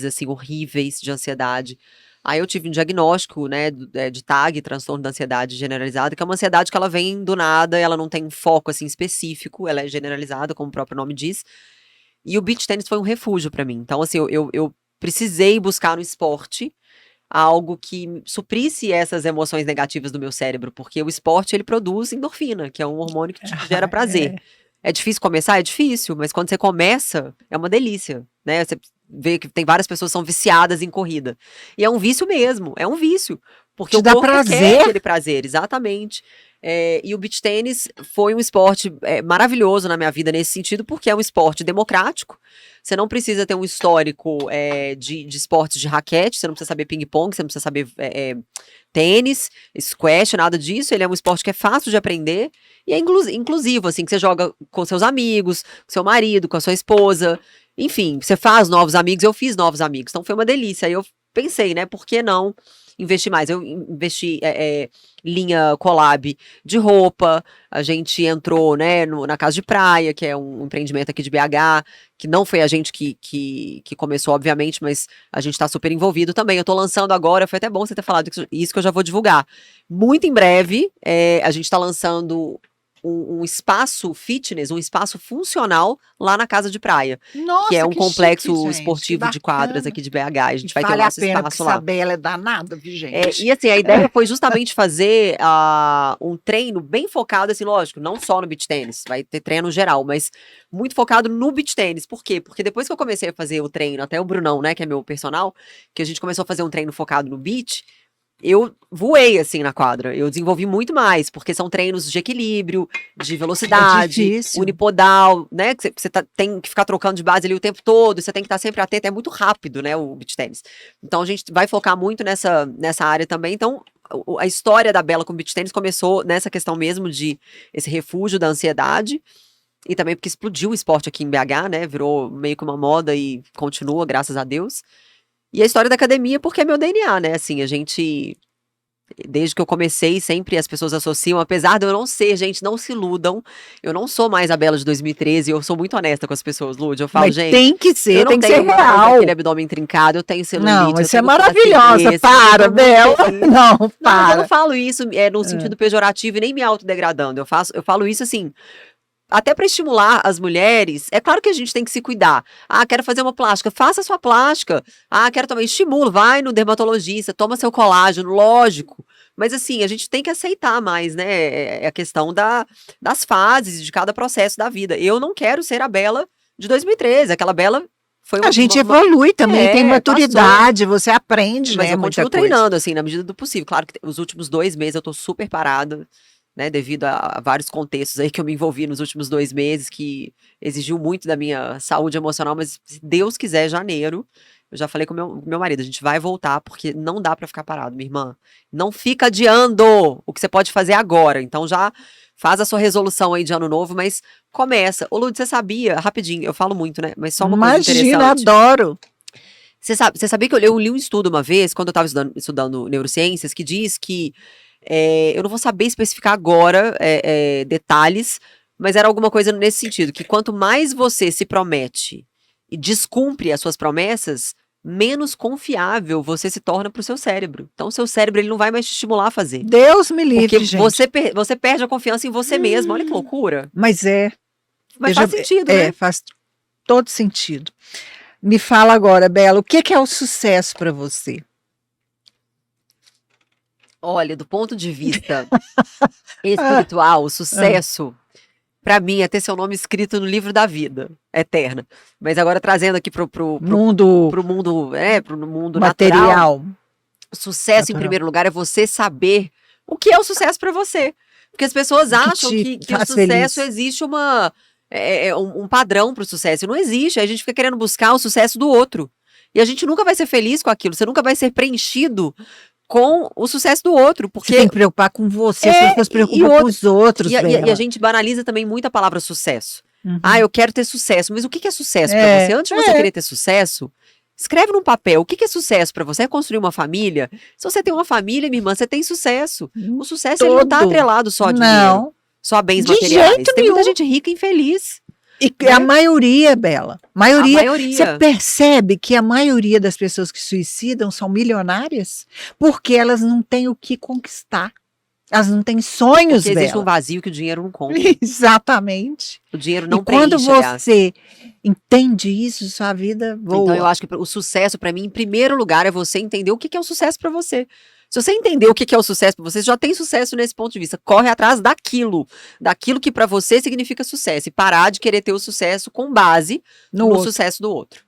assim, horríveis de ansiedade. Aí eu tive um diagnóstico, né, de TAG, transtorno da ansiedade generalizada, que é uma ansiedade que ela vem do nada, ela não tem um foco, assim, específico, ela é generalizada, como o próprio nome diz. E o beach tennis foi um refúgio pra mim. Então, assim, eu precisei buscar no esporte algo que suprisse essas emoções negativas do meu cérebro, porque o esporte, ele produz endorfina, que é um hormônio que te gera prazer. É difícil começar? É difícil, mas quando você começa, é uma delícia, né? Você vê que tem várias pessoas que são viciadas em corrida. E é um vício mesmo, é um vício. Porque Te o dá corpo prazer. quer aquele prazer, exatamente. E o beach tênis foi um esporte maravilhoso na minha vida nesse sentido, porque é um esporte democrático. Você não precisa ter um histórico de esportes de raquete, você não precisa saber ping-pong, você não precisa saber tênis, squash, nada disso. Ele é um esporte que é fácil de aprender e é inclusivo, assim, que você joga com seus amigos, com seu marido, com a sua esposa. Enfim, você faz novos amigos, eu fiz novos amigos, então foi uma delícia. Aí eu pensei, né, por que não investir mais? Eu investi linha collab de roupa, a gente entrou, né, na Casa de Praia, que é um empreendimento aqui de BH, que não foi a gente que começou, obviamente, mas a gente tá super envolvido também. Eu tô lançando agora, foi até bom você ter falado isso que eu já vou divulgar. Muito em breve, a gente tá lançando um espaço fitness, um espaço funcional lá na Casa de Praia, Nossa, que é um que complexo chique, gente, esportivo que de quadras bacana. aqui de BH. A gente E vai ter o vale a nosso pena, porque espaço lá. Isabela é danada, viu, gente? E assim, a ideia foi justamente fazer um treino bem focado, assim, lógico, não só no beach tênis, vai ter treino geral, mas muito focado no beach tênis. Por quê? Porque depois que eu comecei a fazer o treino, até o Brunão, né, que é meu personal, que a gente começou a fazer um treino focado no beach, eu voei, assim, na quadra. Eu desenvolvi muito mais, porque são treinos de equilíbrio, de velocidade, difícil. unipodal, né? Que você tem que ficar trocando de base ali o tempo todo, você tem que estar sempre atento, é muito rápido, né, o beach tênis. Então a gente vai focar muito nessa área também. Então a história da Bela com o beach tênis começou nessa questão mesmo de esse refúgio da ansiedade. E também porque explodiu o esporte aqui em BH, né? Virou meio que uma moda e continua, graças a Deus. E a história da academia, porque é meu DNA, né? Assim, a gente, desde que eu comecei, sempre as pessoas associam, apesar de eu não ser, gente, não se iludam. Eu não sou mais a Bela de 2013, eu sou muito honesta com as pessoas, Lud. Eu falo, Mas gente, tem que eu ser, não tem que tenho ser mais real. aquele abdômen trincado, eu tenho celulite, Não, eu mas você é tenho maravilhosa. flacidez, Para, eu não Bela. tenho. Não, Não, eu para. não falo isso no sentido pejorativo e nem me autodegradando. Eu falo isso assim, até para estimular as mulheres. É claro que a gente tem que se cuidar. Ah, quero fazer uma plástica, faça a sua plástica. Ah, quero também estímulo, vai no dermatologista, toma seu colágeno, lógico. Mas assim, a gente tem que aceitar mais, né? É a questão das fases de cada processo da vida. Eu não quero ser a Bela de 2013, aquela Bela foi A gente evolui também, tem passou. maturidade, você aprende, Mas né, eu muita continuo coisa. treinando, assim, na medida do possível. Claro que os últimos 2 meses eu tô super parada, né, devido a vários contextos aí que eu me envolvi nos últimos 2 meses, que exigiu muito da minha saúde emocional, mas se Deus quiser, janeiro, eu já falei com meu marido, a gente vai voltar, porque não dá pra ficar parado, minha irmã. Não fica adiando o que você pode fazer agora. Então já faz a sua resolução aí de ano novo, mas começa. Ô, Lud, você sabia, rapidinho, eu falo muito, né, mas só uma coisa Imagina, interessante. adoro. Você sabia que eu li um estudo uma vez, quando eu estava estudando neurociências, que diz que, eu não vou saber especificar agora detalhes, mas era alguma coisa nesse sentido, que quanto mais você se promete e descumpre as suas promessas, menos confiável você se torna para o seu cérebro. Então, o seu cérebro ele não vai mais te estimular a fazer. Deus me livre, Porque gente. você perde a confiança em você mesmo. Olha que loucura. Mas Mas faz sentido, né? faz todo sentido. Me fala agora, Bela, o que é o sucesso para você? Olha, do ponto de vista espiritual, o sucesso, pra mim, é ter seu nome escrito no livro da vida eterna. Mas agora trazendo aqui pro Mundo mundo, pro mundo natural, material. o sucesso, em primeiro lugar, é você saber o que é o sucesso pra você. Porque as pessoas acham que o faz sucesso feliz. existe um padrão pro sucesso. E não existe. A gente fica querendo buscar o sucesso do outro. E a gente nunca vai ser feliz com aquilo. Você nunca vai ser preenchido com o sucesso do outro. Porque Você tem que preocupar com você, as pessoas se preocupam com os outros, e Bela. a gente banaliza também muito a palavra sucesso. Uhum. Ah, eu quero ter sucesso. Mas o que é sucesso pra você? Antes de você querer ter sucesso, escreve num papel. O que é sucesso pra você? É construir uma família? Se você tem uma família, minha irmã, você tem sucesso. O sucesso ele não tá atrelado só a dinheiro, Não. só a bens De materiais. jeito Tem muita nenhum. gente rica e infeliz. E né? a maioria, Bela, A maioria. você percebe que a maioria das pessoas que suicidam são milionárias porque elas não têm o que conquistar. Elas não têm sonhos, Porque existe Bela. um vazio que o dinheiro não compra. Exatamente. O dinheiro não E quando preenche, aliás. você entende isso, sua vida voa. Então eu acho que o sucesso pra mim, em primeiro lugar, é você entender o que é o sucesso pra você. Se você entender o que é o sucesso pra você, você já tem sucesso nesse ponto de vista. Corre atrás daquilo que pra você significa sucesso e parar de querer ter o sucesso com base no outro. sucesso do outro.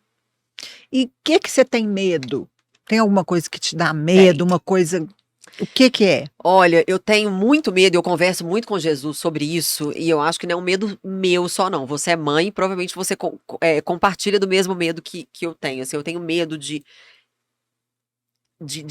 E o que você tem medo? Tem alguma coisa que te dá medo? Uma coisa O que que é? Olha, eu tenho muito medo, eu converso muito com Jesus sobre isso, e eu acho que não é um medo meu só, não. Você é mãe, provavelmente você compartilha do mesmo medo que eu tenho. Assim, eu tenho medo de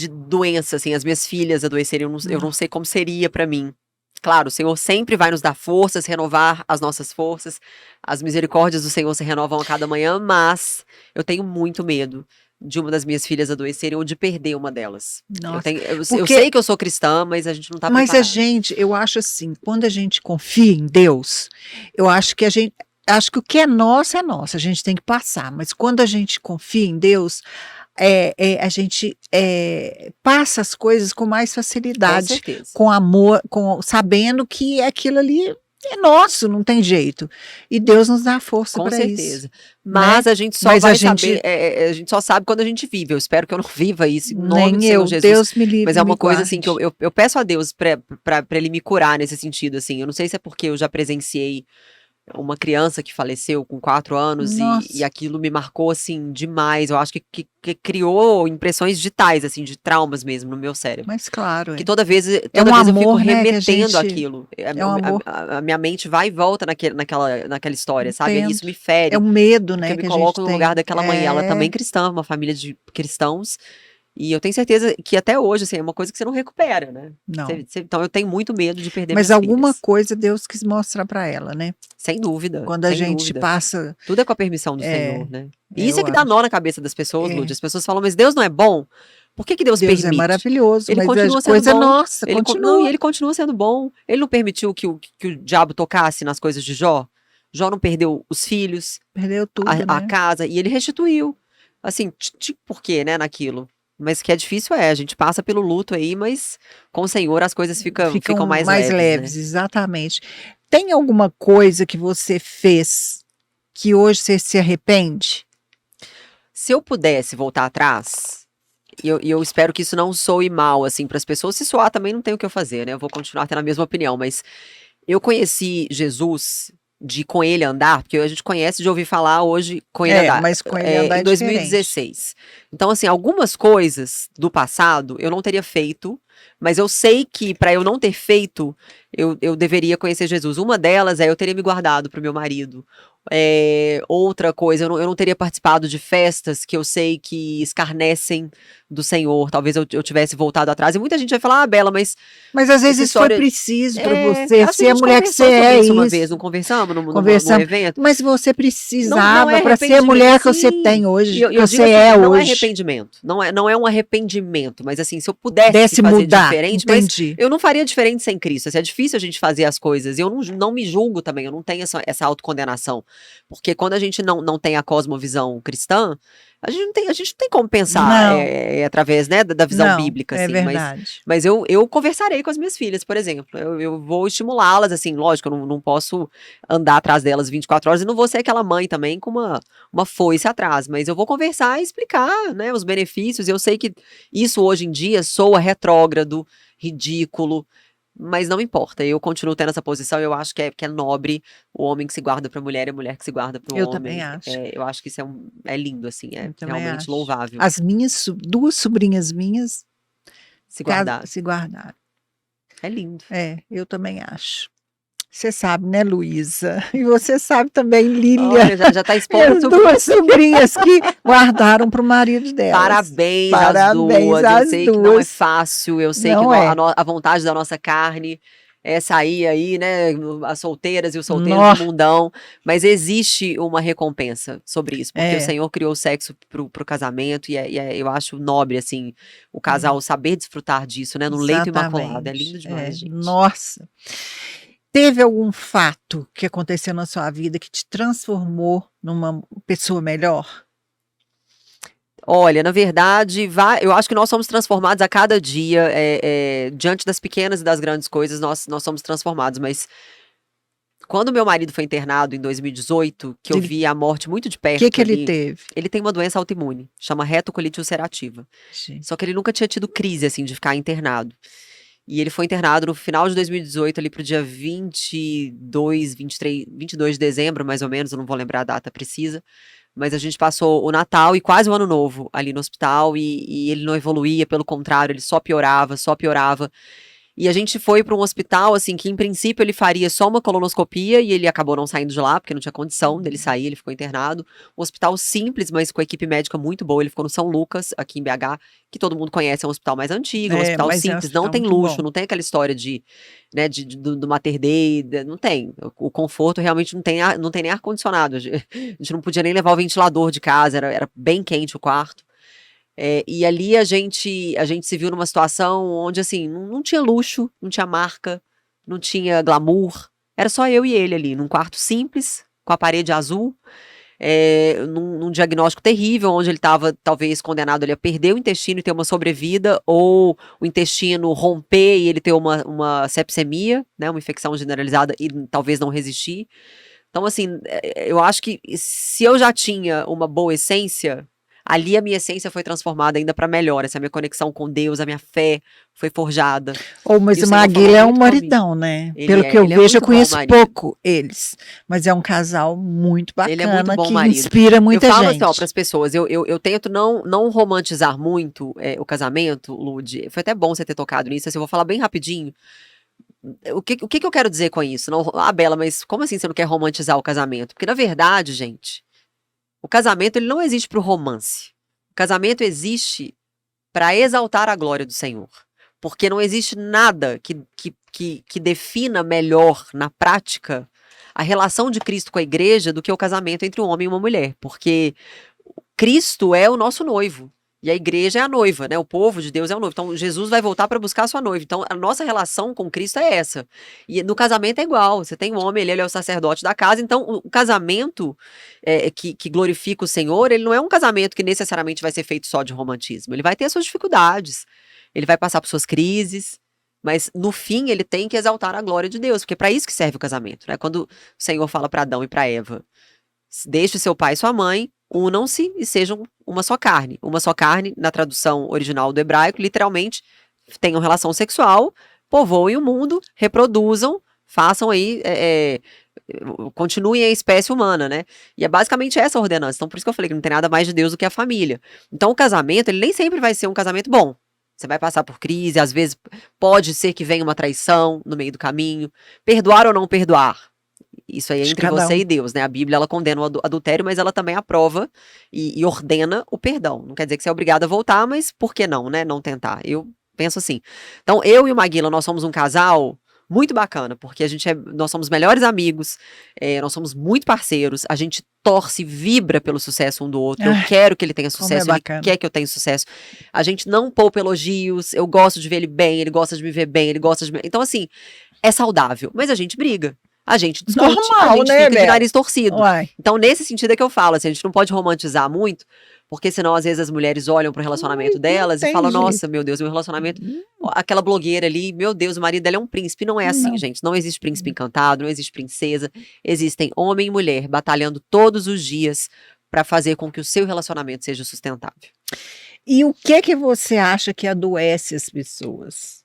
doença, assim, as minhas filhas adoecerem, eu não sei como seria pra mim. Claro, o Senhor sempre vai nos dar forças, renovar as nossas forças. As misericórdias do Senhor se renovam a cada manhã, mas eu tenho muito medo de uma das minhas filhas adoecerem ou de perder uma delas. Nossa, Eu porque sei que eu sou cristã, mas a gente não tá mas a preparado. gente, eu acho assim, quando a gente confia em Deus, eu acho que acho que o que é nosso, a gente tem que passar, mas quando a gente confia em Deus, a gente passa as coisas com mais Com facilidade, certeza. com amor, sabendo que aquilo ali é nosso, não tem jeito. E Deus nos dá força Com para isso. certeza. Mas a gente só Mas a vai gente- saber, a gente só sabe quando a gente vive. Eu espero que eu não viva isso, em nome do Nem Senhor eu, Jesus. Deus me livre, Mas é me uma coisa assim que guarde. eu peço a Deus pra ele me curar nesse sentido, assim. Eu não sei se é porque eu já presenciei uma criança que faleceu com 4 anos e Nossa. aquilo me marcou, assim, demais. Eu acho que criou impressões digitais, assim, de traumas mesmo no meu cérebro. Mas claro, Que toda vez eu fico amor, né, que a remetendo gente- aquilo. é um amor. A minha mente vai e volta naquela história, sabe? E isso me É fere. um medo, né, Porque me que a gente coloco no lugar tem. daquela mãe. Ela também cristã, uma família de cristãos. E eu tenho certeza que até hoje, assim, é uma coisa que você não recupera, né? Não. Então eu tenho muito medo de perder Mas minhas alguma filhas. coisa Deus quis mostrar para ela, né? Sem dúvida, Quando a sem gente dúvida. passa. Tudo é com a permissão do Senhor, né? E isso é Eu que dá acho. nó na cabeça das pessoas, É. Lud. As pessoas falam, mas Deus não é bom? Por que Deus Deus é permite? maravilhoso, Ele mas continua a sendo coisa é bom. nossa, Não, e continua. ele continua sendo bom. Ele não permitiu que o diabo tocasse nas coisas de Jó. Jó não perdeu os filhos, Perdeu tudo, a né? casa, e ele restituiu. Assim, por quê, né, naquilo? Mas que é difícil a gente passa pelo luto aí, mas com o Senhor as coisas ficam mais leves, né? exatamente. Tem alguma coisa que você fez que hoje você se arrepende? Se eu pudesse voltar atrás, e eu espero que isso não soe mal, assim, para as pessoas. Se soar também não tem o que eu fazer, né? Eu vou continuar tendo a mesma opinião, mas eu conheci Jesus de com ele andar, porque a gente conhece de ouvir falar hoje com ele andar, Mas com ele andar em é diferente. 2016. Então, assim, algumas coisas do passado eu não teria feito, mas eu sei que para eu não ter feito, eu deveria conhecer Jesus. Uma delas é eu teria me guardado pro meu marido. Outra coisa, eu não teria participado de festas que eu sei que escarnecem do Senhor. Talvez eu tivesse voltado atrás. E muita gente vai falar, Bela, mas Mas às vezes essa isso foi história- preciso para acho você que ser a a gente mulher que você conversou sobre é. isso uma Isso. vez, não conversamos num Conversamos. evento? Mas você Não precisava é para ser a arrependimento, mulher que você sim. tem hoje, E eu que digo você assim, é não é hoje. arrependimento, não é um arrependimento, mas assim, se eu pudesse Desse fazer mudar, diferente, entendi. mas eu não faria diferente sem Cristo. Assim, é difícil a gente fazer as coisas, e eu não me julgo também, eu não tenho essa autocondenação, porque quando a gente não tem a cosmovisão cristã, a gente não tem como pensar Não. através, né, da visão Não, bíblica, é assim, verdade. mas eu conversarei com as minhas filhas, por exemplo. Eu vou estimulá-las, assim, lógico, eu não posso andar atrás delas 24 horas e não vou ser aquela mãe também com uma foice atrás, mas eu vou conversar e explicar, né, os benefícios. Eu sei que isso hoje em dia soa retrógrado, ridículo, mas não importa. Eu continuo tendo essa posição. Eu acho que é nobre o homem que se guarda para a mulher e a mulher que se guarda para o Eu homem. também acho. Eu acho que isso é lindo, assim, é Eu também realmente acho. louvável As minhas, duas sobrinhas minhas se guardar. se guardaram. É lindo. Eu também acho. Você sabe, né, Luísa? E você sabe também, Lília. Olha, já tá expondo As duas sobrinhas que guardaram para o marido delas. Parabéns às Parabéns duas. às Eu sei que não é duas. fácil. Eu sei que Não é. a vontade da nossa carne é sair aí, né? As solteiras e os solteiros Nó. do mundão. Mas existe uma recompensa sobre isso. Porque É. o Senhor criou o sexo pro casamento. Eu acho nobre, assim, o casal saber desfrutar disso, né? No leito imaculado. É lindo demais, gente. Nossa. Teve algum fato que aconteceu na sua vida que te transformou numa pessoa melhor? Olha, na verdade, eu acho que nós somos transformados a cada dia, diante das pequenas e das grandes coisas, nós somos transformados, mas quando meu marido foi internado em 2018, que eu vi a morte muito de O perto que ele ali, teve? ele tem uma doença autoimune, chama retocolite ulcerativa. Gente. Só que ele nunca tinha tido crise, assim, de ficar internado. E ele foi internado no final de 2018, ali pro dia 22 de dezembro, mais ou menos, eu não vou lembrar a data precisa. mas a gente passou o Natal e quase o Ano Novo ali no hospital e ele não evoluía, pelo contrário, ele só piorava, só piorava. E a gente foi para um hospital, assim, que em princípio ele faria só uma colonoscopia e ele acabou não saindo de lá, porque não tinha condição dele sair, ele ficou internado. Um hospital simples, mas com equipe médica muito boa. Ele ficou no São Lucas, aqui em BH, que todo mundo conhece, é um hospital mais antigo, um hospital mas é um simples, hospital não tem muito luxo, bom. não tem aquela história de, né, do Mater Dei, não tem. O conforto realmente não tem nem ar-condicionado. A gente não podia nem levar o ventilador de casa, era bem quente o quarto. E ali a gente se viu numa situação onde, assim, não tinha luxo, não tinha marca, não tinha glamour. Era só eu e ele ali, num quarto simples, com a parede azul, num diagnóstico terrível, onde ele estava talvez condenado ali a perder o intestino e ter uma sobrevida, ou o intestino romper e ele ter uma sepsemia, né, uma infecção generalizada e talvez não resistir. Então, assim, eu acho que se eu já tinha uma boa essência, ali a minha essência foi transformada ainda para melhor. Essa minha conexão com Deus, a minha fé foi forjada. Mas E o o Senhor falou Maguila é um muito comigo. maridão, né? Ele Pelo que eu ele é vejo, eu muito bom conheço marido. pouco eles. Mas é um casal muito Ele é muito bacana, bom que marido. inspira Eu muita falo assim, ó, gente. para as pessoas, eu tento não romantizar muito o casamento, Lud. Foi até bom você ter tocado nisso, assim, eu vou falar bem rapidinho. O que eu quero dizer com isso? Não, Bela, mas como assim você não quer romantizar o casamento? Porque, na verdade, gente, o casamento ele não existe para o romance. O casamento existe para exaltar a glória do Senhor. Porque não existe nada que defina melhor, na prática, a relação de Cristo com a igreja do que o casamento entre um homem e uma mulher. Porque Cristo é o nosso noivo. E a igreja é a noiva, né? O povo de Deus é o noivo. Então, Jesus vai voltar para buscar a sua noiva. Então, a nossa relação com Cristo é essa. E no casamento é igual. Você tem um homem, ele é o sacerdote da casa. Então, o casamento que glorifica o Senhor, ele não é um casamento que necessariamente vai ser feito só de romantismo. Ele vai ter as suas dificuldades. Ele vai passar por suas crises. Mas, no fim, ele tem que exaltar a glória de Deus. Porque é para isso que serve o casamento, né? Quando o Senhor fala para Adão e para Eva, deixe seu pai e sua mãe, unam-se e sejam uma só carne. Uma só carne, na tradução original do hebraico, literalmente, tenham relação sexual, povoem o mundo, reproduzam, façam aí, continuem a espécie humana, né? E é basicamente essa a ordenança. Então, por isso que eu falei que não tem nada mais de Deus do que a família. Então, o casamento, ele nem sempre vai ser um casamento bom. Você vai passar por crise, às vezes pode ser que venha uma traição no meio do caminho. Perdoar ou não perdoar? Isso aí é De entre cada você um. e Deus, né? A Bíblia, ela condena o adultério, mas ela também aprova e ordena o perdão. Não quer dizer que você é obrigado a voltar, mas por que não, né? Não tentar. Eu penso assim. Então, eu e o Maguila, nós somos um casal muito bacana, porque nós somos melhores amigos, nós somos muito parceiros, a gente torce, vibra pelo sucesso um do outro. Eu Ai, quero que ele tenha como é sucesso, ele bacana. quer que eu tenha sucesso. A gente não poupa elogios, eu gosto de ver ele bem, ele gosta de me ver bem, ele gosta de me... Então, assim, é saudável, mas a gente briga. A gente discute, a Normal, gente né, fica de Bela? nariz torcido. Uai. Então, nesse sentido é que eu falo, assim, a gente não pode romantizar muito, porque senão, às vezes, as mulheres olham pro relacionamento delas e tem falam, jeito. nossa, meu Deus, meu relacionamento... Aquela blogueira ali, meu Deus, o marido dela é um príncipe. Não é assim, Não. gente. Não existe príncipe encantado, não existe princesa. Existem homem e mulher batalhando todos os dias para fazer com que o seu relacionamento seja sustentável. E o que você acha que adoece as pessoas?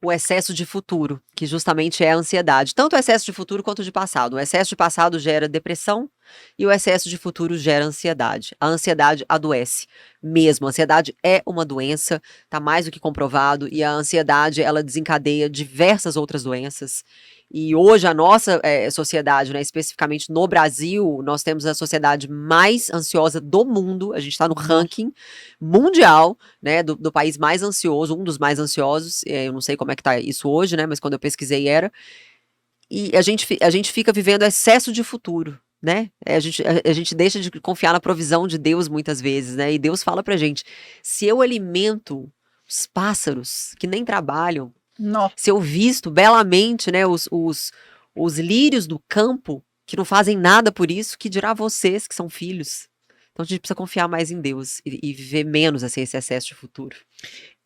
O excesso de futuro, que justamente é a ansiedade. Tanto o excesso de futuro quanto de passado. O excesso de passado gera depressão e o excesso de futuro gera ansiedade. A ansiedade adoece mesmo. A ansiedade é uma doença, tá mais do que comprovado, e a ansiedade, ela desencadeia diversas outras doenças. E hoje a nossa sociedade, né, especificamente no Brasil, nós temos a sociedade mais ansiosa do mundo. A gente está no ranking mundial, né, do país mais ansioso, um dos mais ansiosos. Eu não sei como é que tá isso hoje, né, mas quando eu pesquisei era. E a gente fica vivendo excesso de futuro, né? A gente deixa de confiar na provisão de Deus muitas vezes, né? E Deus fala pra gente, se eu alimento os pássaros que nem trabalham, Nossa. se eu visto belamente, né, os lírios do campo, que não fazem nada por isso, que dirá vocês que são filhos. Então a gente precisa confiar mais em Deus e viver menos assim, esse excesso de futuro.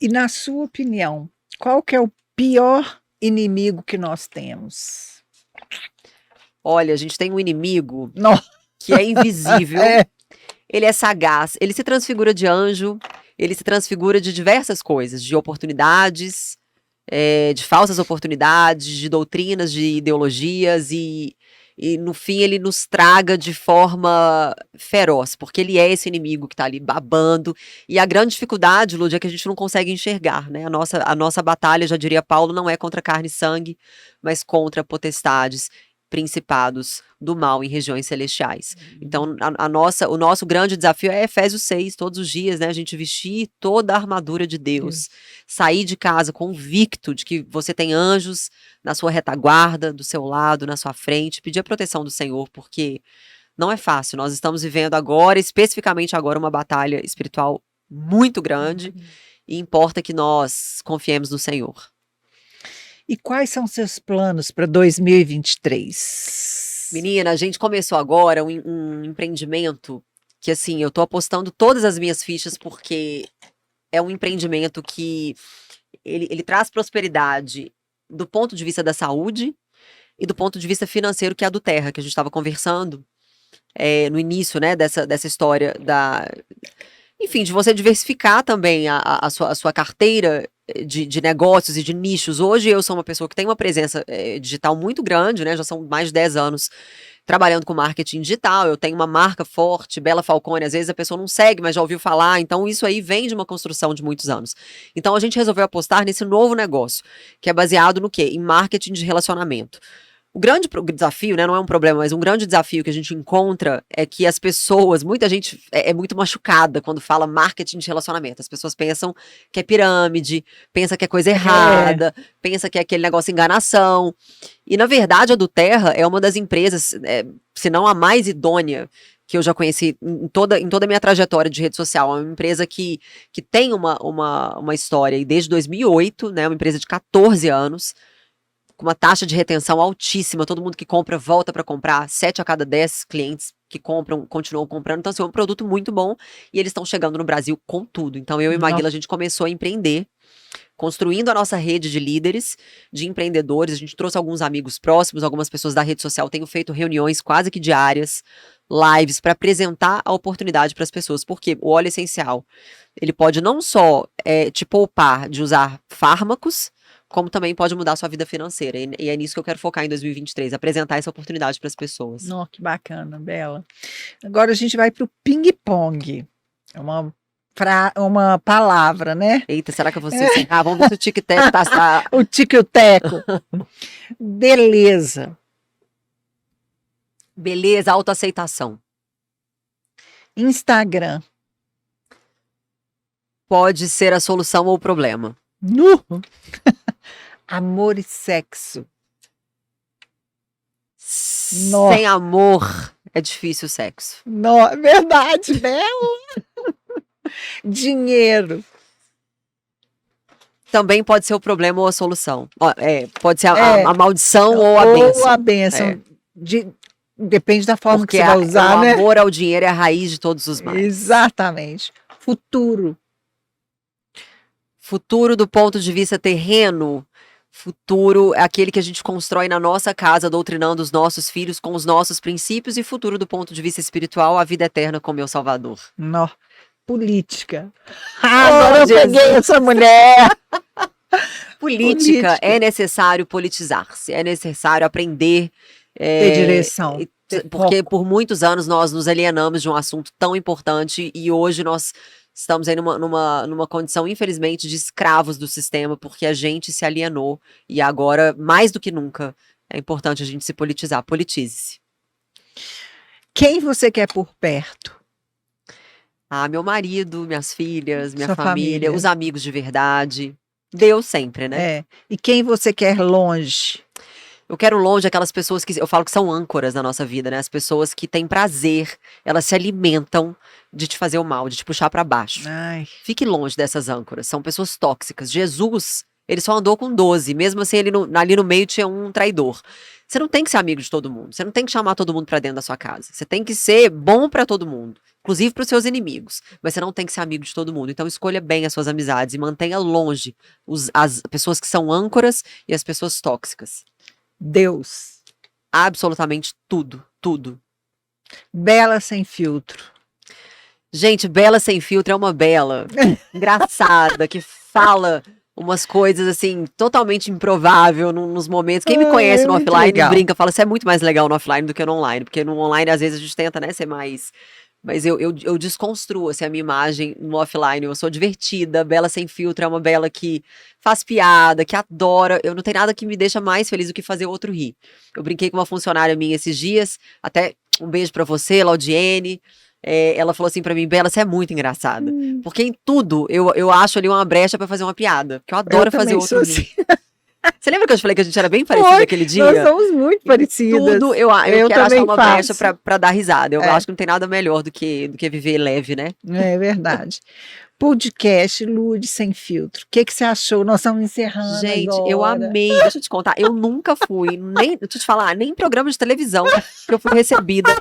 E na sua opinião, qual que é o pior inimigo que nós temos? Olha, a gente tem um inimigo Não. que é invisível, É. ele é sagaz, ele se transfigura de anjo, ele se transfigura de diversas coisas, de oportunidades, de falsas oportunidades, de doutrinas, de ideologias, e e no fim ele nos traga de forma feroz, porque ele é esse inimigo que tá ali babando, e a grande dificuldade, Lud, é que a gente não consegue enxergar, né? A nossa batalha, já diria Paulo, não é contra carne e sangue, mas contra potestades, principados do mal em regiões celestiais. Então, o nosso grande desafio é Efésios 6, todos os dias, né? A gente vestir toda a armadura de Deus, sair de casa convicto de que você tem anjos na sua retaguarda, do seu lado, na sua frente, pedir a proteção do Senhor, porque não é fácil. Nós estamos vivendo agora, especificamente agora, uma batalha espiritual muito grande, e importa que nós confiemos no Senhor. E quais são seus planos para 2023? Menina, a gente começou agora um empreendimento que, assim, eu tô apostando todas as minhas fichas porque é um empreendimento que ele traz prosperidade do ponto de vista da saúde e do ponto de vista financeiro, que é a do Terra, que a gente estava conversando no início, né, dessa história enfim, de você diversificar também a sua carteira de negócios e de nichos. Hoje eu sou uma pessoa que tem uma presença digital muito grande, né? Já são mais de 10 anos trabalhando com marketing digital. Eu tenho uma marca forte, Bela Falcone. Às vezes a pessoa não segue, mas já ouviu falar. Então isso aí vem de uma construção de muitos anos. Então a gente resolveu apostar nesse novo negócio, que é baseado no quê? Em marketing de relacionamento. O grande desafio, né, não é um problema, mas um grande desafio que a gente encontra é que as pessoas, muita gente é muito machucada quando fala marketing de relacionamento. As pessoas pensam que é pirâmide, pensa que é coisa errada, pensa que é aquele negócio enganação. E, na verdade, a do Terra é uma das empresas, se não a mais idônea, que eu já conheci em toda a minha trajetória de rede social. É uma empresa que tem uma história, e desde 2008, né, uma empresa de 14 anos, com uma taxa de retenção altíssima, todo mundo que compra volta para comprar, 7 a cada 10 clientes que compram, continuam comprando, então assim, é um produto muito bom, e eles estão chegando no Brasil com tudo. Então eu e Maguila, a gente começou a empreender, construindo a nossa rede de líderes, de empreendedores. A gente trouxe alguns amigos próximos, algumas pessoas da rede social. Tenho feito reuniões quase que diárias, lives, para apresentar a oportunidade para as pessoas, porque o óleo essencial, ele pode não só te poupar de usar fármacos, como também pode mudar a sua vida financeira. E é nisso que eu quero focar em 2023, apresentar essa oportunidade para as pessoas. Nossa, que bacana, Bela. Agora a gente vai para o ping-pong. É uma palavra, né? Eita, será que eu vou ser vamos ver se o tic-tac tá... O tic-teco. Beleza. Beleza, autoaceitação. Instagram. Pode ser a solução ou o problema. Amor e sexo. Sem amor é difícil o sexo. Verdade, Bela. Dinheiro. Também pode ser o problema ou a solução. Pode ser a maldição ou a bênção. Ou a bênção. Depende da forma porque que você vai usar, o né? amor ao dinheiro é a raiz de todos os males. Exatamente. Futuro. Futuro do ponto de vista terreno. Futuro é aquele que a gente constrói na nossa casa, doutrinando os nossos filhos com os nossos princípios. E futuro do ponto de vista espiritual, a vida eterna com meu Salvador. Política. Agora eu peguei essa mulher. Política. É necessário politizar-se. É necessário aprender. Ter direção. Porque por muitos anos nós nos alienamos de um assunto tão importante e hoje nós estamos aí numa condição, infelizmente, de escravos do sistema, porque a gente se alienou e agora, mais do que nunca, é importante a gente se politizar. Politize-se. Quem você quer por perto? Meu marido, minhas filhas, minha Sua família, os amigos de verdade. Deus sempre, né? E quem você quer longe? Eu quero longe aquelas pessoas que eu falo que são âncoras na nossa vida, né? As pessoas que têm prazer, elas se alimentam de te fazer o mal, de te puxar para baixo. Fique longe dessas âncoras, são pessoas tóxicas. Jesus, ele só andou com 12, mesmo assim ali no meio tinha um traidor. Você não tem que ser amigo de todo mundo, você não tem que chamar todo mundo para dentro da sua casa. Você tem que ser bom para todo mundo, inclusive para os seus inimigos, mas você não tem que ser amigo de todo mundo. Então escolha bem as suas amizades e mantenha longe as pessoas que são âncoras e as pessoas tóxicas. Deus. Absolutamente tudo, tudo. Bela sem filtro. Gente, Bela sem filtro é uma Bela engraçada, que fala umas coisas assim, totalmente improvável nos momentos. Quem me conhece no muito offline legal. brinca, fala, isso é muito mais legal no offline do que no online, porque no online às vezes a gente tenta, né, ser mais. Mas eu desconstruo assim, a minha imagem no offline. Eu sou divertida, Bela sem filtro, é uma Bela que faz piada, que adora. Eu não tenho nada que me deixa mais feliz do que fazer o outro rir. Eu brinquei com uma funcionária minha esses dias, até um beijo pra você, Laudiene. Ela falou assim pra mim, Bela, você é muito engraçada. Porque em tudo eu acho ali uma brecha pra fazer uma piada. Porque eu adoro fazer o outro rir. Assim. Você lembra que eu te falei que a gente era bem parecida Foi, aquele nós dia? somos muito parecidas. Tudo eu quero achar também uma brecha faço. pra dar risada. Eu É. acho que não tem nada melhor do que viver leve, né? É verdade. Podcast Lude Sem Filtro. O que você achou? Nós estamos encerrando Gente, eu agora. amei. Deixa eu te contar, eu nunca fui, deixa eu te falar, nem em programa de televisão que eu fui recebida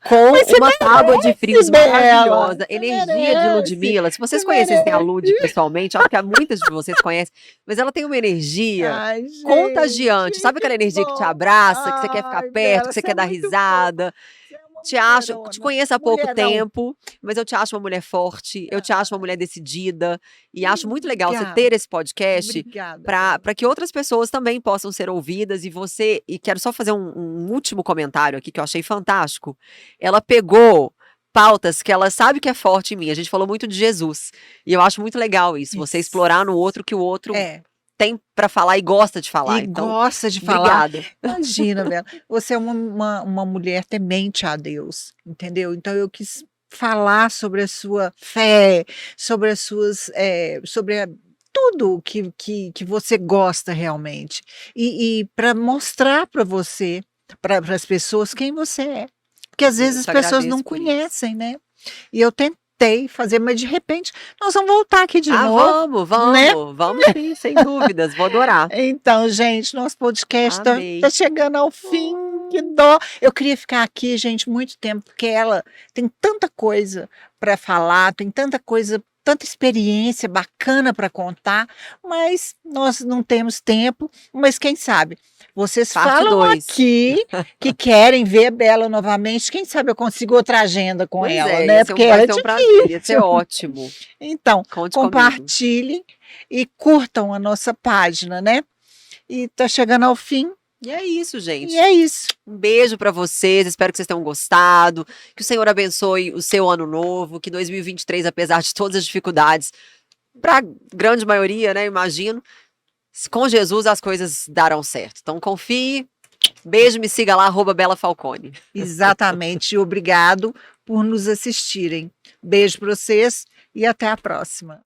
com uma tábua de frios Bela, maravilhosa, você energia de merece, Ludmilla. Se vocês você conhecessem a merece. Lud pessoalmente, acho que há muitas de vocês conhecem, mas ela tem uma energia Ai, gente, contagiante. Sabe aquela que energia que te bom. abraça, que você quer ficar Ai, perto, Bela, que você você quer é dar muito risada? Você é uma Te mulherona, conheço há pouco mulherão. tempo, mas eu te acho uma mulher forte, eu te acho uma mulher decidida, e acho muito legal você Obrigada. ter esse podcast Obrigada. para que outras pessoas também possam ser ouvidas. E quero só fazer um último comentário aqui que eu achei fantástico. Ela pegou pautas que ela sabe que é forte em mim. A gente falou muito de Jesus, e eu acho muito legal isso, você explorar no outro que o outro tem para falar e gosta de falar. E Então, gosta de falar. obrigada. Imagina, Bela, você é uma mulher temente a Deus, entendeu? Então eu quis falar sobre a sua fé, sobre as suas, tudo que você gosta realmente. E para mostrar para você, para as pessoas, quem você é. Porque às vezes as te pessoas não agradeço por isso. conhecem, né? E eu tentei fazer, mas de repente nós vamos voltar aqui de novo. Vamos, né? vamos sim, sem dúvidas, vou adorar. Então, gente, nosso podcast Amei. tá chegando ao fim. Que dó. Eu queria ficar aqui, gente, muito tempo, porque ela tem tanta coisa para falar, tem tanta coisa, tanta experiência bacana para contar, mas nós não temos tempo. Mas quem sabe? Vocês Parte falam 2. aqui que querem ver a Bela novamente. Quem sabe eu consigo outra agenda com Pois ela, é, né? ia ser Porque ela vai é ser um prazer, ia ser difícil. ótimo. Então, Conte comigo. compartilhem e curtam a nossa página, né? E tá chegando ao fim. E é isso, gente. E é isso. Um beijo pra vocês, espero que vocês tenham gostado, que o Senhor abençoe o seu ano novo, que 2023, apesar de todas as dificuldades, pra grande maioria, né, imagino, com Jesus as coisas darão certo. Então confie, beijo, me siga lá, @BelaFalcone. Exatamente. E obrigado por nos assistirem. Beijo para vocês e até a próxima.